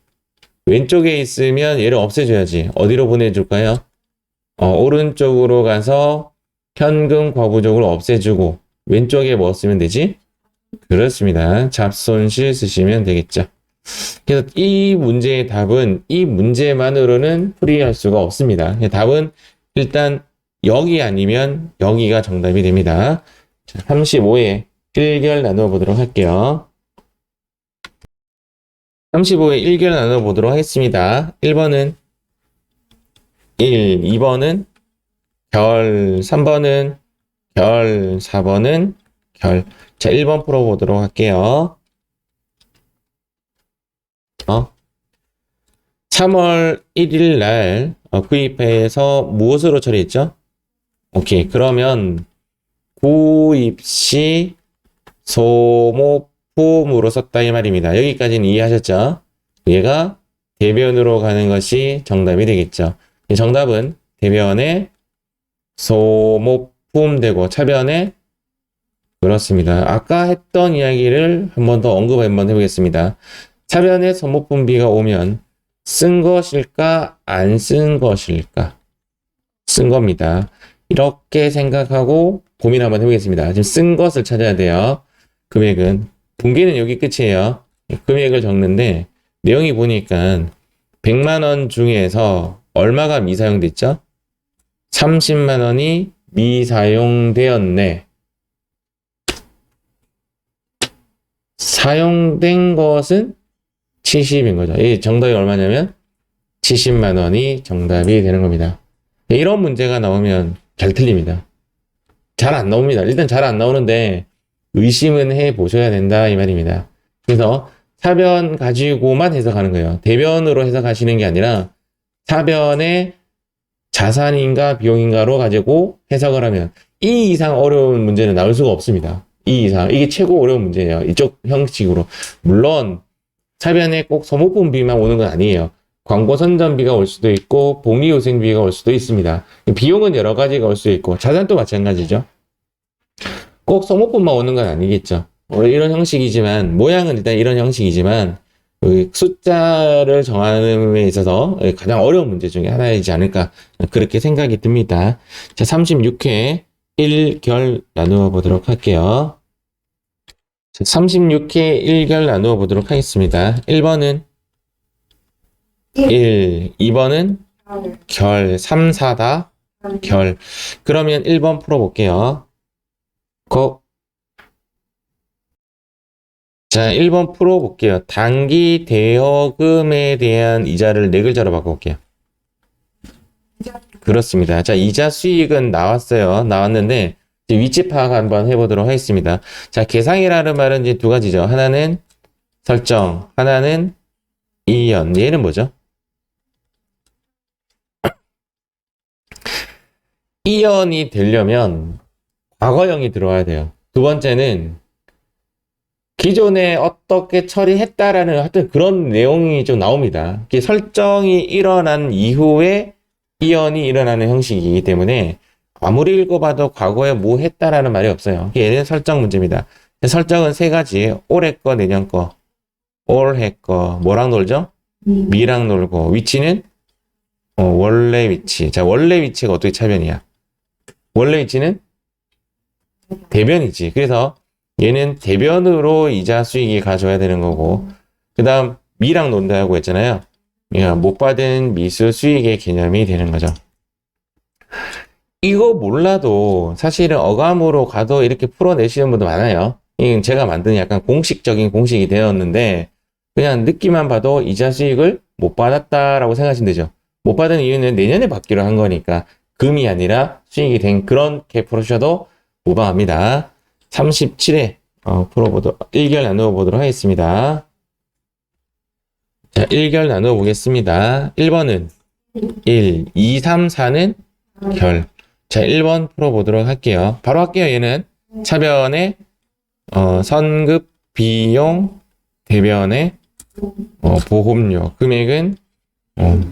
왼쪽에 있으면 얘를 없애줘야지. 어디로 보내줄까요? 오른쪽으로 가서 현금 과부족을 없애주고 왼쪽에 뭐 쓰면 되지? 그렇습니다. 잡손실 쓰시면 되겠죠. 그래서 이 문제의 답은 이 문제만으로는 풀이할 수가 없습니다. 답은 일단 여기 아니면 여기가 정답이 됩니다. 35에 1결 나누어 보도록 할게요. 35에 1결 나누어 보도록 하겠습니다. 1번은 1, 2번은 결, 3번은 결, 4번은 결. 자, 1번 풀어보도록 할게요. 3월 1일 날 구입해서 무엇으로 처리했죠? 오케이. 그러면 구입 시 소모품으로 썼다 이 말입니다. 여기까지는 이해하셨죠? 얘가 대변으로 가는 것이 정답이 되겠죠. 정답은 대변에 소모품 되고 차변에 그렇습니다. 아까 했던 이야기를 한 번 더 언급 한번 해보겠습니다. 차변에 소모품비가 오면 쓴 것일까 안 쓴 것일까? 쓴 겁니다. 이렇게 생각하고 고민 한번 해보겠습니다. 지금 쓴 것을 찾아야 돼요. 금액은 분기는 여기 끝이에요. 금액을 적는데 내용이 보니까 100만 원 중에서 얼마가 미사용됐죠? 30만 원이 미사용되었네. 사용된 것은 70인 거죠. 이 정답이 얼마냐면 70만 원이 정답이 되는 겁니다. 이런 문제가 나오면 잘 틀립니다. 잘 안 나옵니다. 일단 잘 안 나오는데 의심은 해 보셔야 된다 이 말입니다. 그래서 차변 가지고만 해석하는 거예요. 대변으로 해석하시는 게 아니라 차변의 자산인가 비용인가로 가지고 해석을 하면 이 이상 어려운 문제는 나올 수가 없습니다. 이 이상 이게 최고 어려운 문제예요. 이쪽 형식으로. 물론 차변에 꼭 소모품비만 오는 건 아니에요. 광고 선전비가 올 수도 있고 복리후생비가 올 수도 있습니다. 비용은 여러 가지가 올 수 있고 자산도 마찬가지죠. 꼭 소모품만 오는 건 아니겠죠. 이런 형식이지만 모양은 일단 이런 형식이지만 숫자를 정하는 데 있어서 가장 어려운 문제 중에 하나이지 않을까 그렇게 생각이 듭니다. 자, 36회 1결 나누어 보도록 할게요. 자, 36회 1결 나누어 보도록 하겠습니다. 1번은 1, 2번은 결, 3, 4다 결. 그러면 1번 풀어볼게요. 자, 1번 풀어볼게요. 단기 대여금에 대한 이자를 네 글자로 바꿔볼게요. 그렇습니다. 자, 이자 수익은 나왔어요. 나왔는데 이제 위치 파악 한번 해보도록 하겠습니다. 자, 계상이라는 말은 이제 두 가지죠. 하나는 설정, 하나는 이연. 얘는 뭐죠? 이연이 되려면 과거형이 들어와야 돼요. 두 번째는 기존에 어떻게 처리했다라는 하여튼 그런 내용이 좀 나옵니다. 설정이 일어난 이후에 이연이 일어나는 형식이기 때문에 아무리 읽어봐도 과거에 뭐 했다라는 말이 없어요. 얘는 설정 문제입니다. 설정은 세 가지. 올해 거, 내년 거. 올해 거. 뭐랑 놀죠? 미랑 놀고, 위치는 원래 위치. 자, 원래 위치가 어떻게 차변이야? 원래 위치는 대변이지. 그래서 얘는 대변으로 이자 수익이 가져야 되는 거고, 그 다음 미랑 논다고 했잖아요. 그러니까 못 받은 미수 수익의 개념이 되는 거죠. 이거 몰라도 사실은 어감으로 가도 이렇게 풀어내시는 분도 많아요. 이건 제가 만든 약간 공식적인 공식이 되었는데, 그냥 느낌만 봐도 이자 수익을 못 받았다라고 생각하시면 되죠. 못 받은 이유는 내년에 받기로 한 거니까 금이 아니라 수익이 된 그렇게 풀어주셔도 무방합니다. 37회 풀어보도록 1결 나누어 보도록 하겠습니다. 자, 1결 나누어 보겠습니다. 1번은 1, 2, 3, 4는 결. 자, 1번 풀어보도록 할게요. 바로 할게요. 얘는 차변에 선급 비용 대변에 보험료 금액은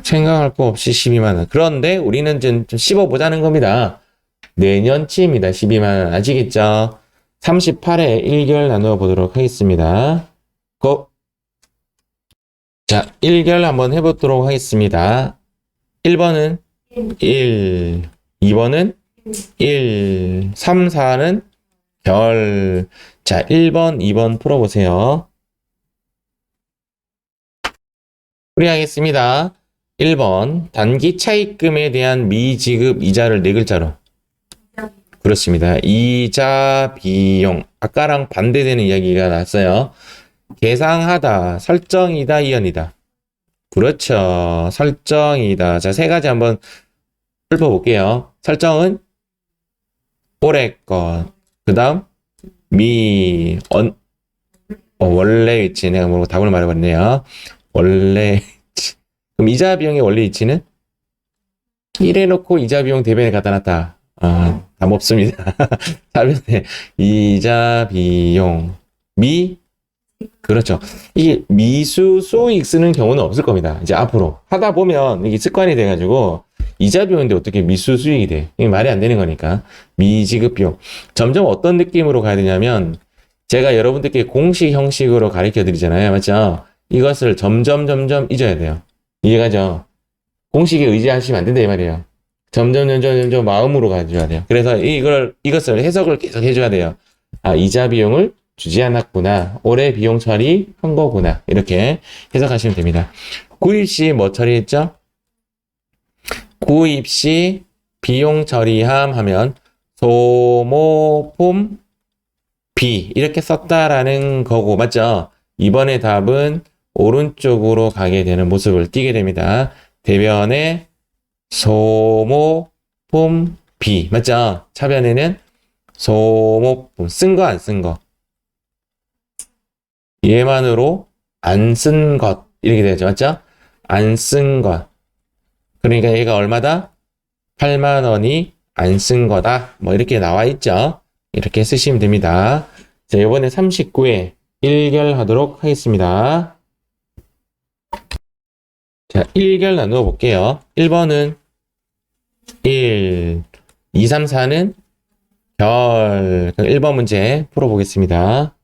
생각할 거 없이 12만원. 그런데 우리는 좀 씹어보자는 겁니다. 내년치입니다. 12만원. 아시겠죠? 38회 1결 나누어 보도록 하겠습니다. 자, 1결 한번 해보도록 하겠습니다. 1번은 1, 2번은 1, 3, 4는 결. 자, 1번, 2번 풀어보세요. 풀이하겠습니다. 1번, 단기 차입금에 대한 미지급 이자를 네 글자로. 그렇습니다. 이자 비용. 아까랑 반대되는 이야기가 나왔어요. 계상하다, 설정이다, 이연이다. 그렇죠. 설정이다. 자, 세 가지 한번 읊어볼게요. 설정은 올해 것. 그 다음, 원래 위치. 내가 모르고 답을 말해버렸네요. 원래 위치. 그럼 이자 비용의 원래 위치는? 이래놓고 이자 비용 대변에 갖다 놨다. 답 없습니다. 답변에 이자 비용. 그렇죠. 이게 미수 수익 쓰는 경우는 없을 겁니다. 이제 앞으로 하다 보면 이게 습관이 돼가지고 이자 비용인데 어떻게 미수 수익이 돼? 이게 말이 안 되는 거니까 미지급 비용. 점점 어떤 느낌으로 가야 되냐면 제가 여러분들께 공식 형식으로 가르쳐 드리잖아요. 맞죠? 이것을 점점 잊어야 돼요. 이해가죠? 공식에 의지하시면 안 된다 이 말이에요. 점점 마음으로 가져야 돼요. 그래서 이것을 해석을 계속 해줘야 돼요. 이자 비용을 주지 않았구나. 올해 비용 처리한 거구나. 이렇게 해석하시면 됩니다. 구입 시 뭐 처리했죠? 구입 시 비용 처리함 하면 소모품 비 이렇게 썼다라는 거고 맞죠? 이번에 답은 오른쪽으로 가게 되는 모습을 띠게 됩니다. 대변에 소모품 비 맞죠? 차변에는 소모품 쓴 거 안 쓴 거 얘만으로 안 쓴 것 이렇게 되죠. 맞죠? 안 쓴 것. 그러니까 얘가 얼마다? 8만 원이 안 쓴 거다. 뭐 이렇게 나와 있죠. 이렇게 쓰시면 됩니다. 자, 이번에 39회 1결 하도록 하겠습니다. 자, 1결 나누어 볼게요. 1번은 1, 2, 3, 4는 결. 1번 문제 풀어보겠습니다.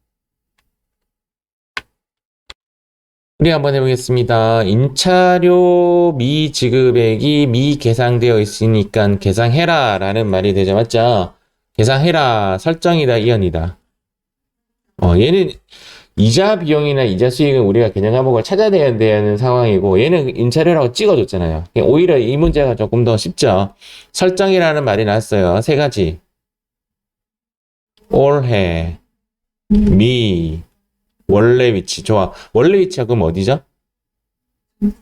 우리 한번 해보겠습니다. 임차료 미지급액이 미계상되어 있으니까 계상해라 라는 말이 되죠. 맞죠? 계상해라 설정이다 이연이다. 얘는 이자 비용이나 이자 수익은 우리가 개념 과목을 찾아내야 되는 상황이고 얘는 임차료라고 찍어줬잖아요. 오히려 이 문제가 조금 더 쉽죠. 설정이라는 말이 나왔어요. 세 가지. 올해 미 원래 위치. 좋아. 원래 위치가 그럼 어디죠?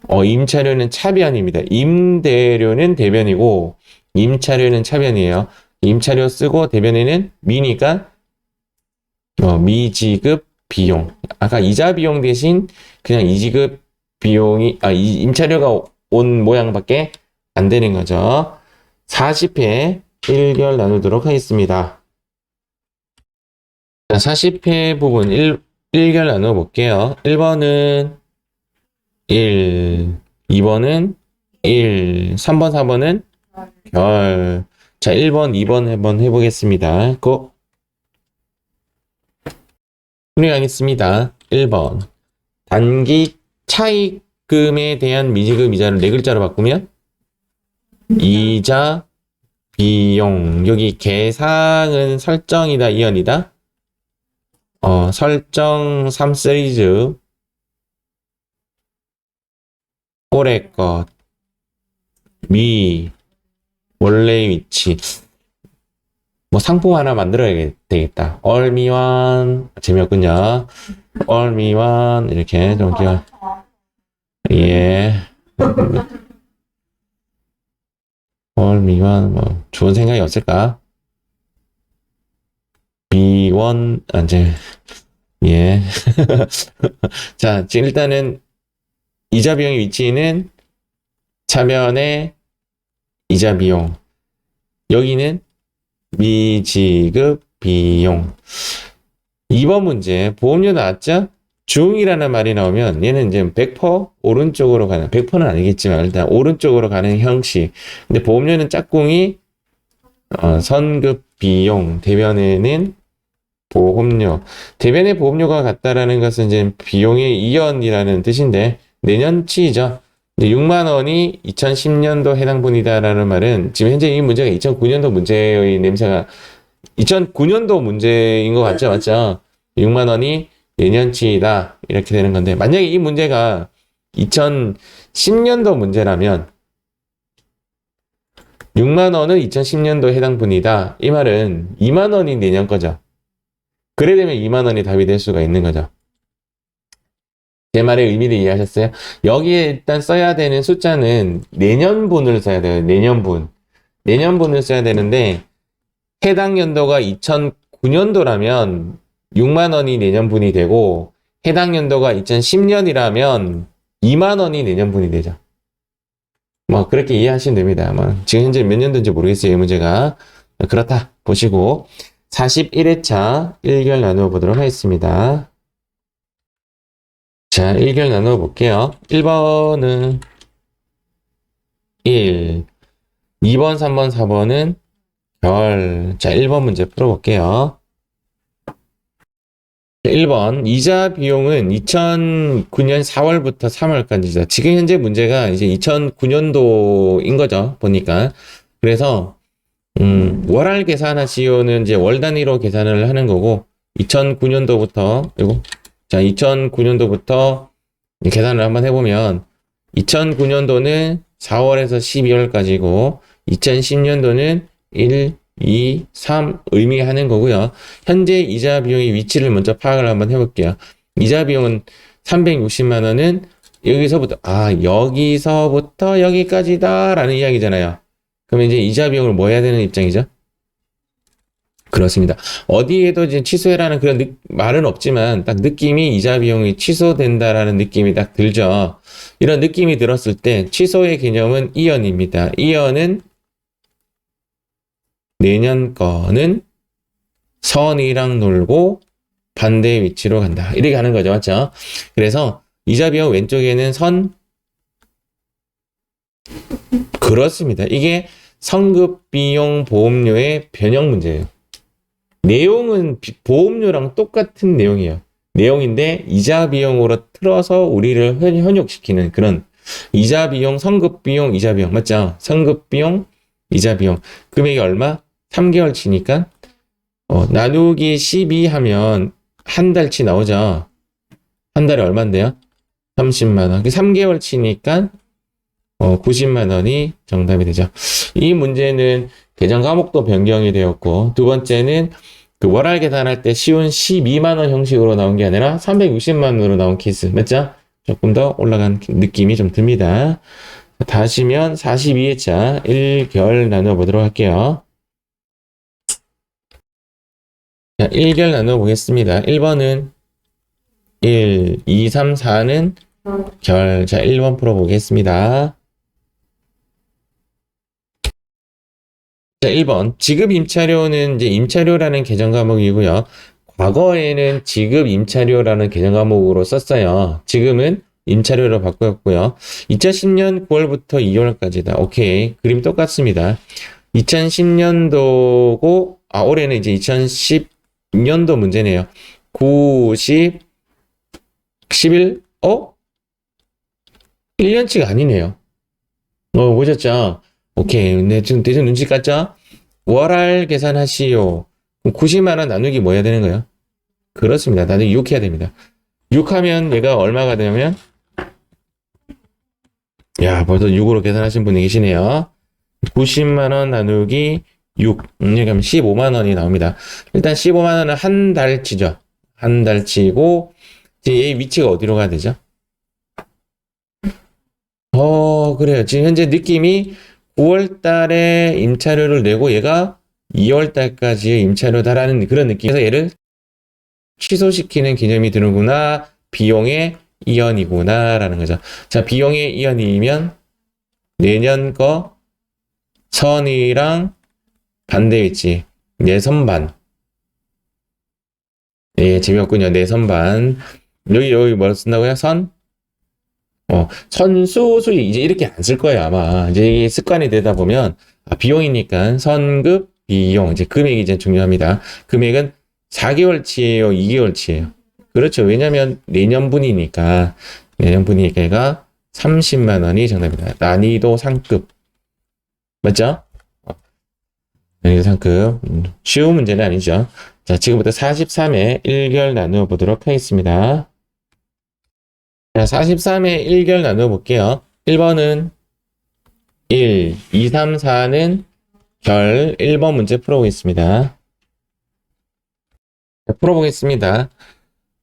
임차료는 차변입니다. 임대료는 대변이고 임차료는 차변이에요. 임차료 쓰고 대변에는 미니까 미지급 비용. 아까 이자 비용 대신 그냥 이지급 비용이 임차료가 온 모양밖에 안 되는 거죠. 40회 1결 나누도록 하겠습니다. 자, 40회 부분 1결 나누어 볼게요. 1번은 1, 2번은 1, 3번, 4번은 결. 자, 1번, 2번 한번 해보겠습니다. 풀이하겠습니다. 1번. 단기 차익 적금에 대한 미지급 이자를 네 글자로 바꾸면 이자, 비용. 여기 계상은 설정이다, 이연이다. 설정 3 시리즈. 올해 것. 원래 위치. 뭐 상품 하나 만들어야 되겠다. 얼미완. 재미없군요. 얼미완. 이렇게 좀 예. 얼미완. 뭐 좋은 생각이 없을까? 비원. 이제 예. 자, 지금 일단은 이자 비용의 위치는 차면에 이자 비용. 여기는 미지급 비용. 2번 문제 보험료 나왔죠? 중이라는 말이 나오면 얘는 이제 100% 오른쪽으로 가는, 100%는 아니겠지만 일단 오른쪽으로 가는 형식. 근데 보험료는 짝꿍이 선급 비용, 대변에는 보험료. 대변에 보험료가 같다라는 것은 이제 비용의 이연이라는 뜻인데 내년치이죠. 6만 원이 2010년도 해당분이다라는 말은 지금 현재 이 문제가 2009년도 문제의 냄새가 2009년도 문제인 것 같죠? 맞죠? 6만 원이 내년치이다. 이렇게 되는 건데 만약에 이 문제가 2010년도 문제라면 6만 원은 2010년도 해당분이다. 이 말은 2만 원이 내년 거죠. 그래 되면 2만 원이 답이 될 수가 있는 거죠. 제 말의 의미를 이해하셨어요? 여기에 일단 써야 되는 숫자는 내년분을 써야 돼요. 내년분. 내년분을 써야 되는데 해당 연도가 2009년도라면 6만 원이 내년분이 되고 해당 연도가 2010년이라면 2만 원이 내년분이 되죠. 뭐 그렇게 이해하시면 됩니다. 뭐 지금 현재 몇 년도인지 모르겠어요. 이 문제가. 그렇다 보시고 41회차 1결 나누어 보도록 하겠습니다. 자, 1결 나누어 볼게요. 1번은 1, 2번, 3번, 4번은 결. 자, 1번 문제 풀어볼게요. 1번, 이자 비용은 2009년 4월부터 3월까지죠. 지금 현재 문제가 이제 2009년도인 거죠. 보니까. 그래서, 월할 계산하시오는 이제 월 단위로 계산을 하는 거고, 2009년도부터, 이거, 자, 2009년도부터 계산을 한번 해보면 2009년도는 4월에서 12월까지고 2010년도는 1, 2, 3 의미하는 거고요. 현재 이자 비용의 위치를 먼저 파악을 한번 해볼게요. 이자 비용은 360만 원은 여기서부터 여기까지다 라는 이야기잖아요. 그러면 이제 이자 비용을 뭐 해야 되는 입장이죠? 그렇습니다. 어디에도 이제 취소해라는 그런 말은 없지만 딱 느낌이 이자 비용이 취소된다라는 느낌이 딱 들죠. 이런 느낌이 들었을 때 취소의 개념은 이연입니다. 이연은 내년 거는 선이랑 놀고 반대 위치로 간다. 이렇게 가는 거죠. 맞죠? 그래서 이자 비용 왼쪽에는 선. 그렇습니다. 이게 성급 비용 보험료의 변형 문제예요. 내용은 보험료랑 똑같은 내용이에요. 내용인데 이자 비용으로 틀어서 우리를 현혹시키는 그런 이자 비용, 성급 비용, 이자 비용 맞죠? 성급 비용, 이자 비용 금액이 얼마? 3개월치니까 나누기 12 하면 한 달치 나오죠. 한 달에 얼마인데요? 30만 원. 3개월치니까 90만 원이 정답이 되죠. 이 문제는 계정 과목도 변경이 되었고 두 번째는 그 월할 계산할 때 쉬운 12만 원 형식으로 나온 게 아니라 360만 원으로 나온 케이스 맞죠? 조금 더 올라간 느낌이 좀 듭니다. 다 하시면 42회차 1결 나누어 보도록 할게요. 자, 1결 나누어 보겠습니다. 1번은 1, 2, 3, 4는 결. 자, 1번 풀어보겠습니다. 자, 1번. 지급 임차료는 이제 임차료라는 계정 과목이고요. 과거에는 지급 임차료라는 계정 과목으로 썼어요. 지금은 임차료로 바꾸었고요. 2010년 9월부터 2월까지다. 오케이. 그림 똑같습니다. 2010년도고, 올해는 이제 2010년도 문제네요. 9, 10, 11, 1년치가 아니네요. 보셨죠? 오케이. 네, 지금 대충 눈치 깠죠? 월할 계산하시오. 90만 원 나누기 뭐 해야 되는 거예요? 그렇습니다. 나누기 6 해야 됩니다. 6 하면 얘가 얼마가 되냐면, 야, 벌써 6으로 계산하신 분이 계시네요. 90만 원 나누기 6. 여기 하면 15만 원이 나옵니다. 일단 15만 원은 한 달치죠. 한 달치고, 이제 얘 위치가 어디로 가야 되죠? 그래요. 지금 현재 느낌이 9월 달에 임차료를 내고 얘가 2월 달까지의 임차료다라는 그런 느낌에서 얘를 취소시키는 개념이 드는구나. 비용의 이연이구나. 라는 거죠. 자, 비용의 이연이면 내년 거 선이랑 반대 위치. 내선반. 예, 재미없군요. 내선반. 여기 뭐 쓴다고요? 선? 선수, 수익, 이제 이렇게 안 쓸 거예요, 아마. 이제 이게 습관이 되다 보면, 비용이니까 선급, 비용, 이제 금액이 이제 중요합니다. 금액은 4개월치예요, 2개월치예요. 그렇죠. 왜냐면 내년분이니까 얘가 30만 원이 정답입니다. 난이도 상급. 맞죠? 난이도 상급. 쉬운 문제는 아니죠. 자, 지금부터 43회 1결 나누어 보도록 하겠습니다. 자, 43회 1결 나누어 볼게요. 1번은 1, 2, 3, 4는 결 1번 문제 풀어보겠습니다. 자, 풀어보겠습니다.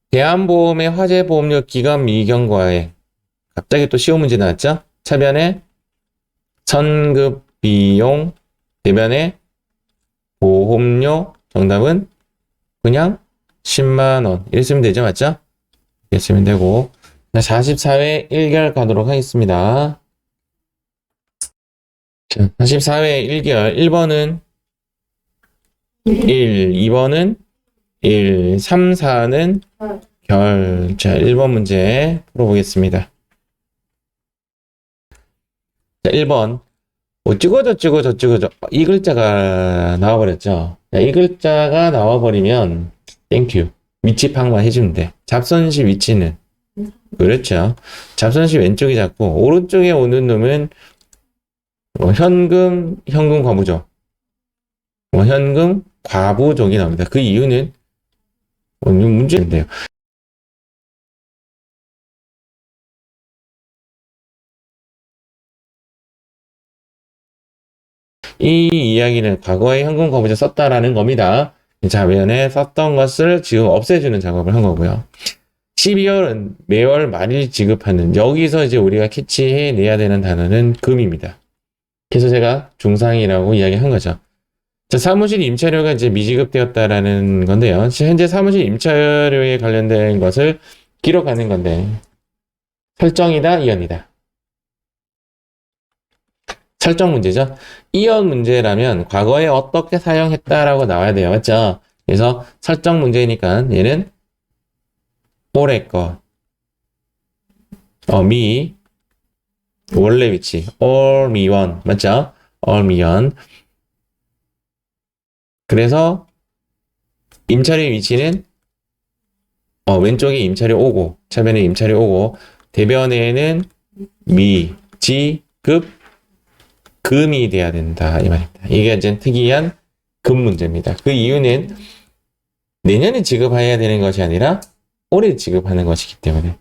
대한보험의 화재보험료 기간 미경과에 갑자기 또 쉬운 문제 나왔죠? 차변에 선급 비용, 대변에 보험료, 정답은 그냥 10만원. 이랬으면 되죠? 맞죠? 이렇게 쓰면 되고. 44회 1결 가도록 하겠습니다. 44회 1결 1번은 1, 2번은 1, 3, 4는 결. 자, 1번 문제 풀어보겠습니다. 자, 1번. 찍어져. 이 글자가 나와버렸죠. 자, 이 글자가 나와버리면 땡큐. 위치 파악만 해주면 돼. 잡선시 위치는 그렇죠. 잡선시 왼쪽이 잡고 오른쪽에 오는 놈은 현금 과부족. 현금 과부족이 나옵니다. 그 이유는 문제인데요. 이 이야기는 과거에 현금 과부족 썼다라는 겁니다. 자변에 썼던 것을 지금 없애주는 작업을 한 거고요. 12월은 매월 말일 지급하는, 여기서 이제 우리가 캐치해내야 되는 단어는 금입니다. 그래서 제가 중상이라고 이야기한 거죠. 자, 사무실 임차료가 이제 미지급되었다라는 건데요. 현재 사무실 임차료에 관련된 것을 기록하는 건데, 설정이다, 이연이다. 설정 문제죠. 이연 문제라면 과거에 어떻게 사용했다라고 나와야 돼요. 맞죠? 그래서 설정 문제니까 얘는 올해 거, 원래 위치, all 미원, 맞죠? all 미원. 그래서 임차료 위치는 왼쪽에 임차료 오고, 차변에 임차료 오고, 대변에는 미, 지, 급, 금이 돼야 된다 이 말입니다. 이게 이제 특이한 금 문제입니다. 그 이유는 내년에 지급해야 되는 것이 아니라 올해 지급하는 것이기 때문에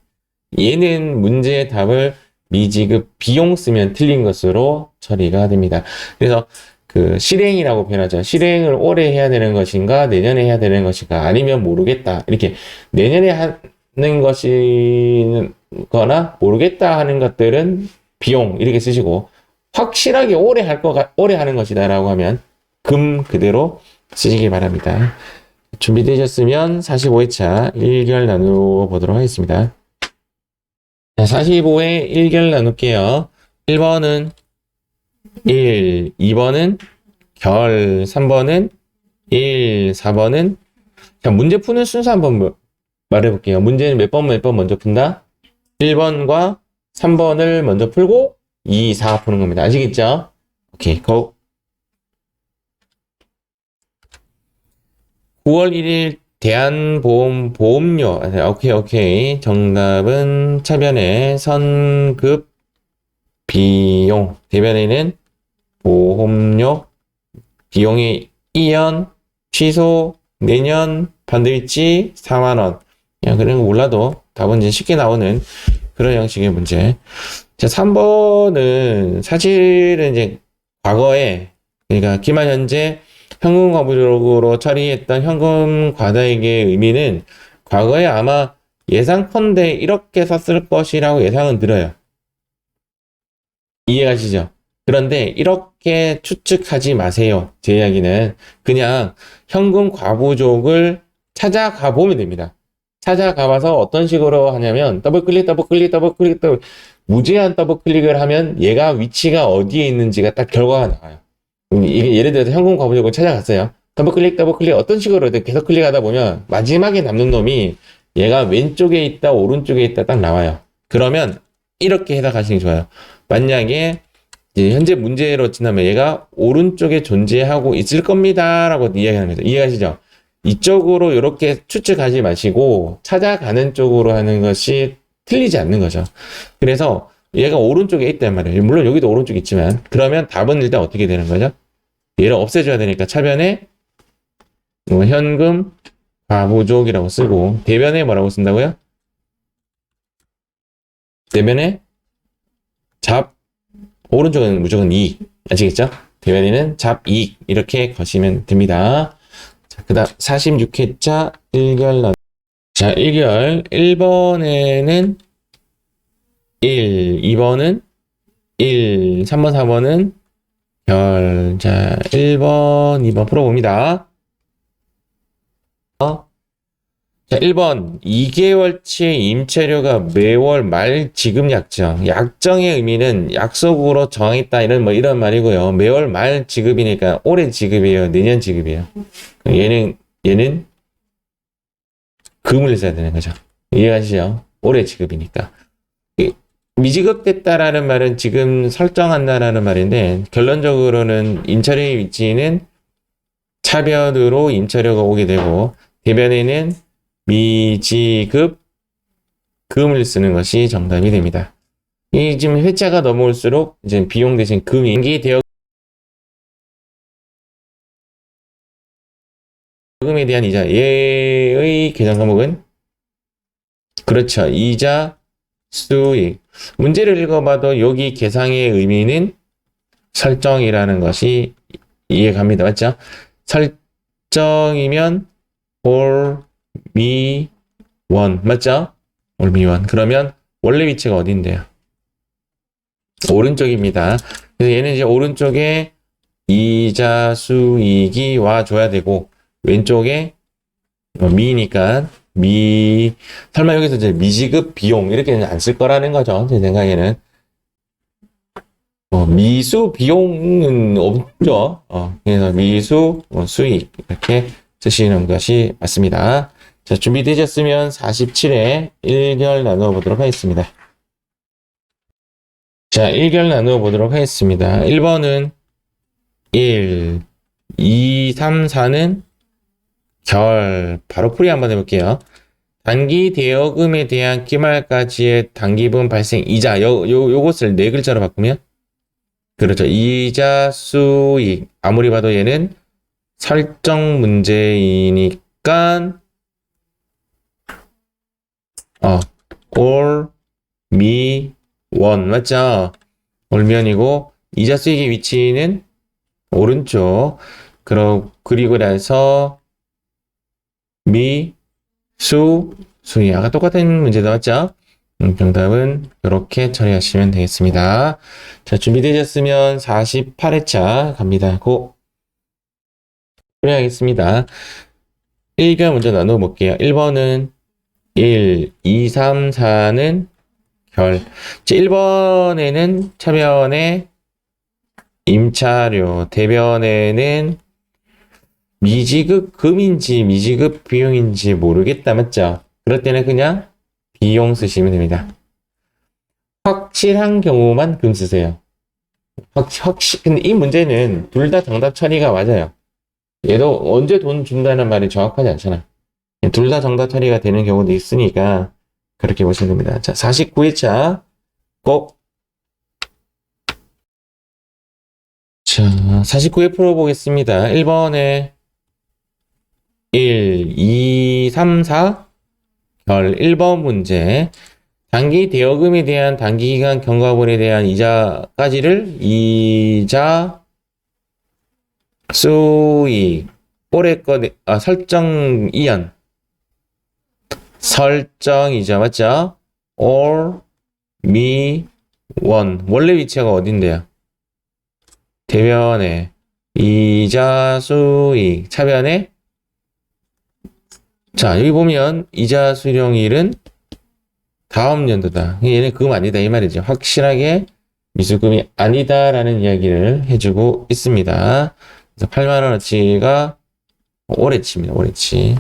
얘는 문제의 답을 미지급 비용 쓰면 틀린 것으로 처리가 됩니다. 그래서 그 실행이라고 표현하죠. 실행을 올해 해야 되는 것인가 내년에 해야 되는 것인가 아니면 모르겠다. 이렇게 내년에 하는 것이거나 모르겠다 하는 것들은 비용 이렇게 쓰시고 확실하게 올해 하는 것이다라고 하면 금 그대로 쓰시기 바랍니다. 준비되셨으면 45회차 1결 나누어 보도록 하겠습니다. 자, 45회 1결 나눌게요. 1번은 1, 2번은 결, 3번은 1, 4번은 자, 문제 푸는 순서 한번 말해볼게요. 문제는 몇 번 먼저 푼다? 1번과 3번을 먼저 풀고 2, 4 푸는 겁니다. 아시겠죠? 오케이, 고! 9월 1일 대한보험료. 오케이. 정답은 차변에 선급 비용. 대변에는 보험료, 비용이 2년, 취소, 내년, 반드일지 4만원. 그냥 그런 거 몰라도 답은 이제 쉽게 나오는 그런 형식의 문제. 자, 3번은 사실은 이제 과거에, 그러니까 기말 현재 현금 과부족으로 처리했던 현금 과다액의 의미는 과거에 아마 예상컨대 이렇게 썼을 것이라고 예상은 들어요. 이해가시죠? 그런데 이렇게 추측하지 마세요. 제 이야기는 그냥 현금 과부족을 찾아가 보면 됩니다. 찾아가봐서 어떤 식으로 하냐면 더블클릭 무제한 더블클릭을 하면 얘가 위치가 어디에 있는지가 딱 결과가 나와요. 이게 예를 들어서 현금 과부족을 찾아갔어요. 더블클릭 어떤 식으로 계속 클릭하다 보면 마지막에 남는 놈이 얘가 왼쪽에 있다 오른쪽에 있다 딱 나와요. 그러면 이렇게 해석하시는 게 좋아요. 만약에 이제 현재 문제로 지나면 얘가 오른쪽에 존재하고 있을 겁니다 라고 이야기하는 거죠. 이해하시죠? 이쪽으로 이렇게 추측하지 마시고 찾아가는 쪽으로 하는 것이 틀리지 않는 거죠. 그래서 얘가 오른쪽에 있단 말이에요. 물론 여기도 오른쪽에 있지만 그러면 답은 일단 어떻게 되는 거죠? 얘를 없애줘야 되니까 차변에 현금 과부족이라고 쓰고 대변에 뭐라고 쓴다고요? 대변에 잡 오른쪽은 무조건 이익 아시겠죠? 대변에는 잡이익 이렇게 거시면 됩니다. 자, 그 다음 46회차 1결 자 1결 1번에는 1 2번은 1 3번 4번은 결. 자 1번 2번 풀어봅니다. 자 1번 2개월치의 임차료가 매월 말 지급 약정. 약정의 의미는 약속으로 정했다 이런 말이고요. 매월 말 지급이니까 올해 지급이에요, 내년 지급이에요. 얘는 금을 써야 되는 거죠. 이해하시죠? 올해 지급이니까. 미지급됐다라는 말은 지금 설정한다라는 말인데 결론적으로는 임차료의 위치는 차변으로 임차료가 오게 되고 대변에는 미지급 금을 쓰는 것이 정답이 됩니다. 이 지금 회차가 넘어올수록 이제 비용 대신 금이 대여금에 대한 이자 얘의 계산 과목은 그렇죠. 이자 수익. 문제를 읽어봐도 여기 계상의 의미는 설정이라는 것이 이해갑니다. 맞죠? 설정이면 올 미 원 맞죠? 올 미 원. 그러면 원래 위치가 어딘데요? 오른쪽입니다. 그래서 얘는 이제 오른쪽에 이자 수익이 와줘야 되고 왼쪽에 미니까 설마 여기서 이제 미지급 비용 이렇게는 안 쓸 거라는 거죠. 제 생각에는 미수 비용은 없죠. 그래서 미수 수익 이렇게 쓰시는 것이 맞습니다. 자, 준비되셨으면 47회 1결 나누어 보도록 하겠습니다. 자, 1결 나누어 보도록 하겠습니다. 1번은 1, 2, 3, 4는 결. 바로 풀이 한번 해볼게요. 단기 대여금에 대한 기말까지의 단기분 발생 이자. 요것을 네 글자로 바꾸면 그렇죠. 이자 수익. 아무리 봐도 얘는 설정 문제이니까 올 미 원 맞죠? 올면이고 이자 수익의 위치는 오른쪽. 그리고 나서 미 수익. 아까 똑같은 문제도 맞죠? 정답은 이렇게 처리하시면 되겠습니다. 자, 준비되셨으면 48회차 갑니다. 고! 처리하겠습니다. 1결 먼저 나눠 볼게요. 1번은 1, 2, 3, 4는 결. 1번에는 차변에 임차료, 대변에는 미지급 금인지 미지급 비용인지 모르겠다 맞죠? 그럴 때는 그냥 비용 쓰시면 됩니다. 확실한 경우만 금 쓰세요. 근데 이 문제는 둘 다 정답 처리가 맞아요. 얘도 언제 돈 준다는 말이 정확하지 않잖아. 둘 다 정답 처리가 되는 경우도 있으니까 그렇게 보시면 됩니다. 자, 49회차 꼭 자, 49회 풀어보겠습니다. 1번에 1, 2, 3, 4 결 1번 문제. 단기 대여금에 대한 단기기간 경과분에 대한 이자까지를 이자 수익 올해 거 설정 이연 설정 이자 맞죠? or 미 원 원래 위치가 어딘데요? 대변에 이자 수익 차변에 자 여기 보면 이자 수령일은 다음 연도다. 얘는 그금 아니다 이 말이죠. 확실하게 미수금이 아니다라는 이야기를 해주고 있습니다. 그래서 8만원어치가 올해치입니다. 올해치.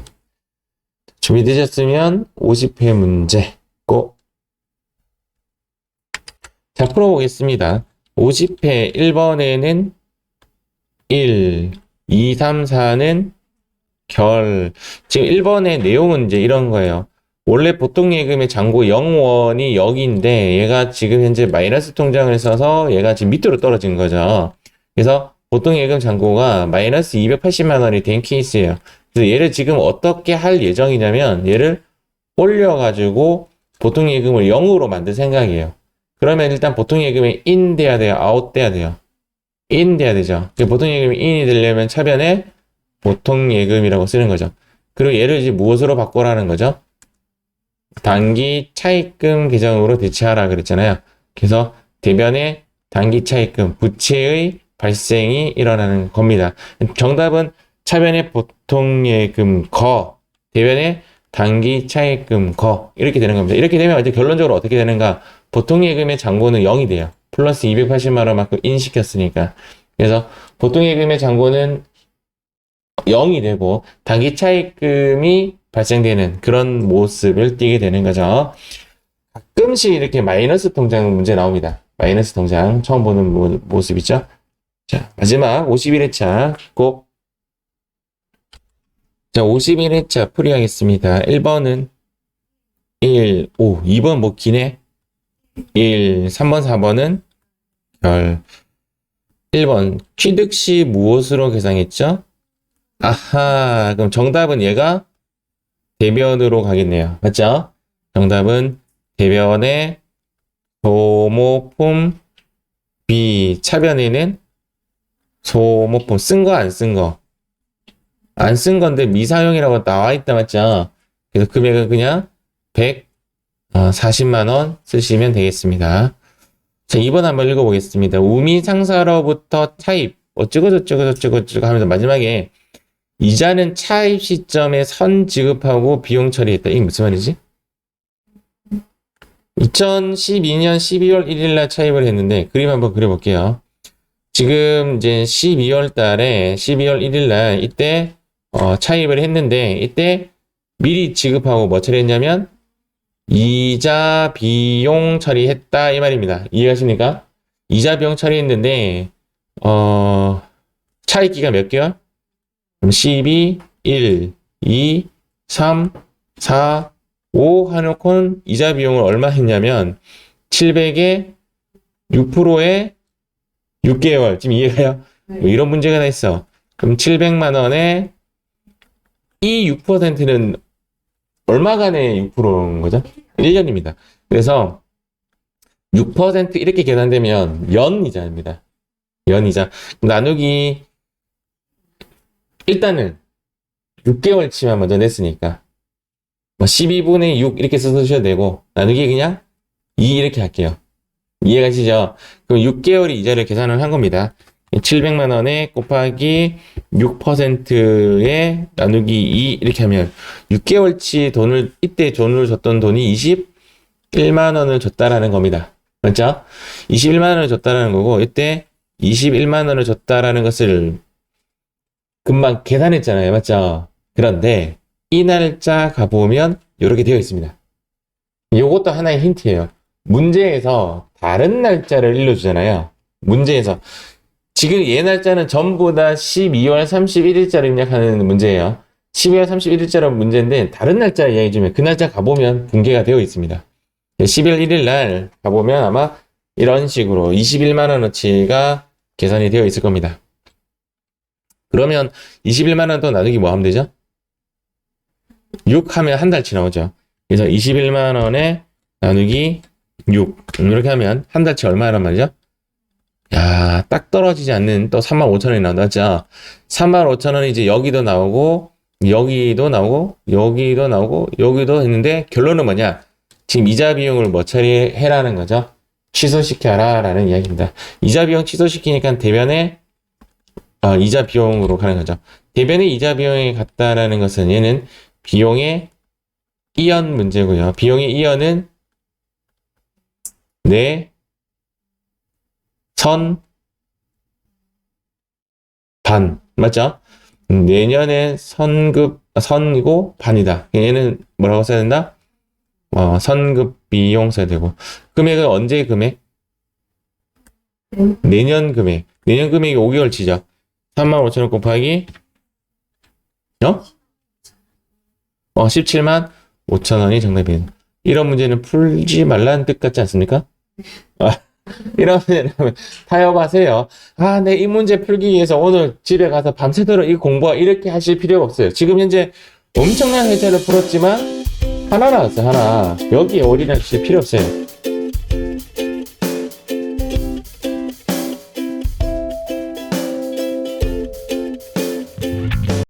준비되셨으면 50회 문제 꼭. 자 풀어보겠습니다. 50회 1번에는 1, 2, 3, 4는 결. 지금 1번의 내용은 이제 이런 거예요. 원래 보통 예금의 잔고 0원이 여기인데 얘가 지금 현재 마이너스 통장을 써서 얘가 지금 밑으로 떨어진 거죠. 그래서 보통 예금 잔고가 마이너스 280만 원이 된 케이스예요. 그래서 얘를 지금 어떻게 할 예정이냐면 얘를 올려가지고 보통 예금을 0으로 만들 생각이에요. 그러면 일단 보통 예금이 인 돼야 돼요? 아웃 돼야 돼요? 인 돼야 되죠. 보통 예금이 인이 되려면 차변에 보통 예금이라고 쓰는 거죠. 그리고 얘를 이제 무엇으로 바꾸라는 거죠? 단기 차입금 계정으로 대체하라 그랬잖아요. 그래서 대변에 단기 차입금, 부채의 발생이 일어나는 겁니다. 정답은 차변에 보통 예금 거, 대변에 단기 차입금 거 이렇게 되는 겁니다. 이렇게 되면 이제 결론적으로 어떻게 되는가? 보통 예금의 잔고는 0이 돼요. 플러스 280만 원만큼 인시켰으니까. 그래서 보통 예금의 잔고는 0이 되고 단기 차입금이 발생되는 그런 모습을 띠게 되는 거죠. 가끔씩 이렇게 마이너스 통장 문제 나옵니다. 마이너스 통장 처음 보는 모습이죠. 자, 마지막 51회차 꼭. 자, 51회차 풀이하겠습니다. 1번은 1, 5, 2번 뭐 기네. 1, 3번, 4번은 결. 1번 취득시 무엇으로 계상했죠? 아하, 그럼 정답은 얘가 대변으로 가겠네요. 맞죠? 정답은 대변에 소모품 B 차변에는 소모품 쓴 거 안 쓴 거. 안 쓴 건데 미사용이라고 나와 있다 맞죠? 그래서 금액은 그냥 140만 원 쓰시면 되겠습니다. 자, 2번 한번 읽어보겠습니다. 우미상사로부터 차입 어쩌고저쩌고 하면서 마지막에 이자는 차입 시점에 선 지급하고 비용 처리했다. 이게 무슨 말이지? 2012년 12월 1일 날 차입을 했는데 그림 한번 그려볼게요. 지금 이제 12월 달에 12월 1일 날 이때 차입을 했는데 이때 미리 지급하고 뭐 처리했냐면 이자 비용 처리했다 이 말입니다. 이해가십니까? 이자 비용 처리했는데 차입 기간 몇 개월? 12, 1, 2, 3, 4, 5 하놓고는 이자 비용을 얼마 했냐면 700에 6%에 6개월. 지금 이해가요? 네. 뭐 이런 문제가 다 있어. 그럼 700만 원에 이 6%는 얼마간의 6%인 거죠? 1년입니다. 그래서 6% 이렇게 계산되면 연이자입니다. 연이자. 나누기 일단은 6개월치만 먼저 냈으니까 뭐 12분의 6 이렇게 쓰셔도 되고 나누기 그냥 2 이렇게 할게요. 이해가시죠? 그럼 6개월이 이자를 계산을 한 겁니다. 700만 원에 곱하기 6%에 나누기 2 이렇게 하면 6개월치 돈을 이때 돈을 줬던 돈이 21만 원을 줬다라는 겁니다. 맞죠? 21만 원을 줬다라는 거고 이때 21만 원을 줬다라는 것을 금방 계산했잖아요. 맞죠? 그런데 이 날짜 가보면 이렇게 되어 있습니다. 이것도 하나의 힌트예요. 문제에서 다른 날짜를 일러주잖아요. 문제에서 지금 얘 날짜는 전부 다 12월 31일자를 입력하는 문제예요. 12월 31일자라는 문제인데 다른 날짜 이야기 주면 그 날짜 가보면 공개가 되어 있습니다. 12월 1일 날 가보면 아마 이런 식으로 21만 원어치가 계산이 되어 있을 겁니다. 그러면 21만 원 더 나누기 뭐 하면 되죠? 6 하면 한 달치 나오죠. 그래서 21만 원에 나누기 6 이렇게 하면 한 달치 얼마란 말이죠? 야, 딱 떨어지지 않는 또 35,000원이 나온다. 35,000원이 이제 여기도 나오고 여기도 나오고 여기도 나오고 여기도 했는데 결론은 뭐냐? 지금 이자 비용을 뭐 처리해라는 거죠. 취소시켜라 라는 이야기입니다. 이자 비용 취소시키니까 대변에 이자 비용으로 가는 거죠. 대변에 이자 비용이 같다라는 것은 얘는 비용의 이연 문제고요. 비용의 이연은 내 선, 반. 맞죠? 내년에 선이고 반이다. 얘는 뭐라고 써야 된다? 선급 비용 써야 되고. 금액은 언제 금액? 내년 금액. 내년 금액이 5개월치죠. 35,000원 곱하기 17만 5천원이 정답이에요. 이런 문제는 풀지 말라는 뜻 같지 않습니까? 이런 문제는 타협하세요. 네, 이 문제 풀기 위해서 오늘 집에 가서 밤새도록 이 공부하 이렇게 하실 필요가 없어요. 지금 현재 엄청난 회차를 풀었지만 하나 나왔어요. 하나. 여기에 올인하실 필요 없어요.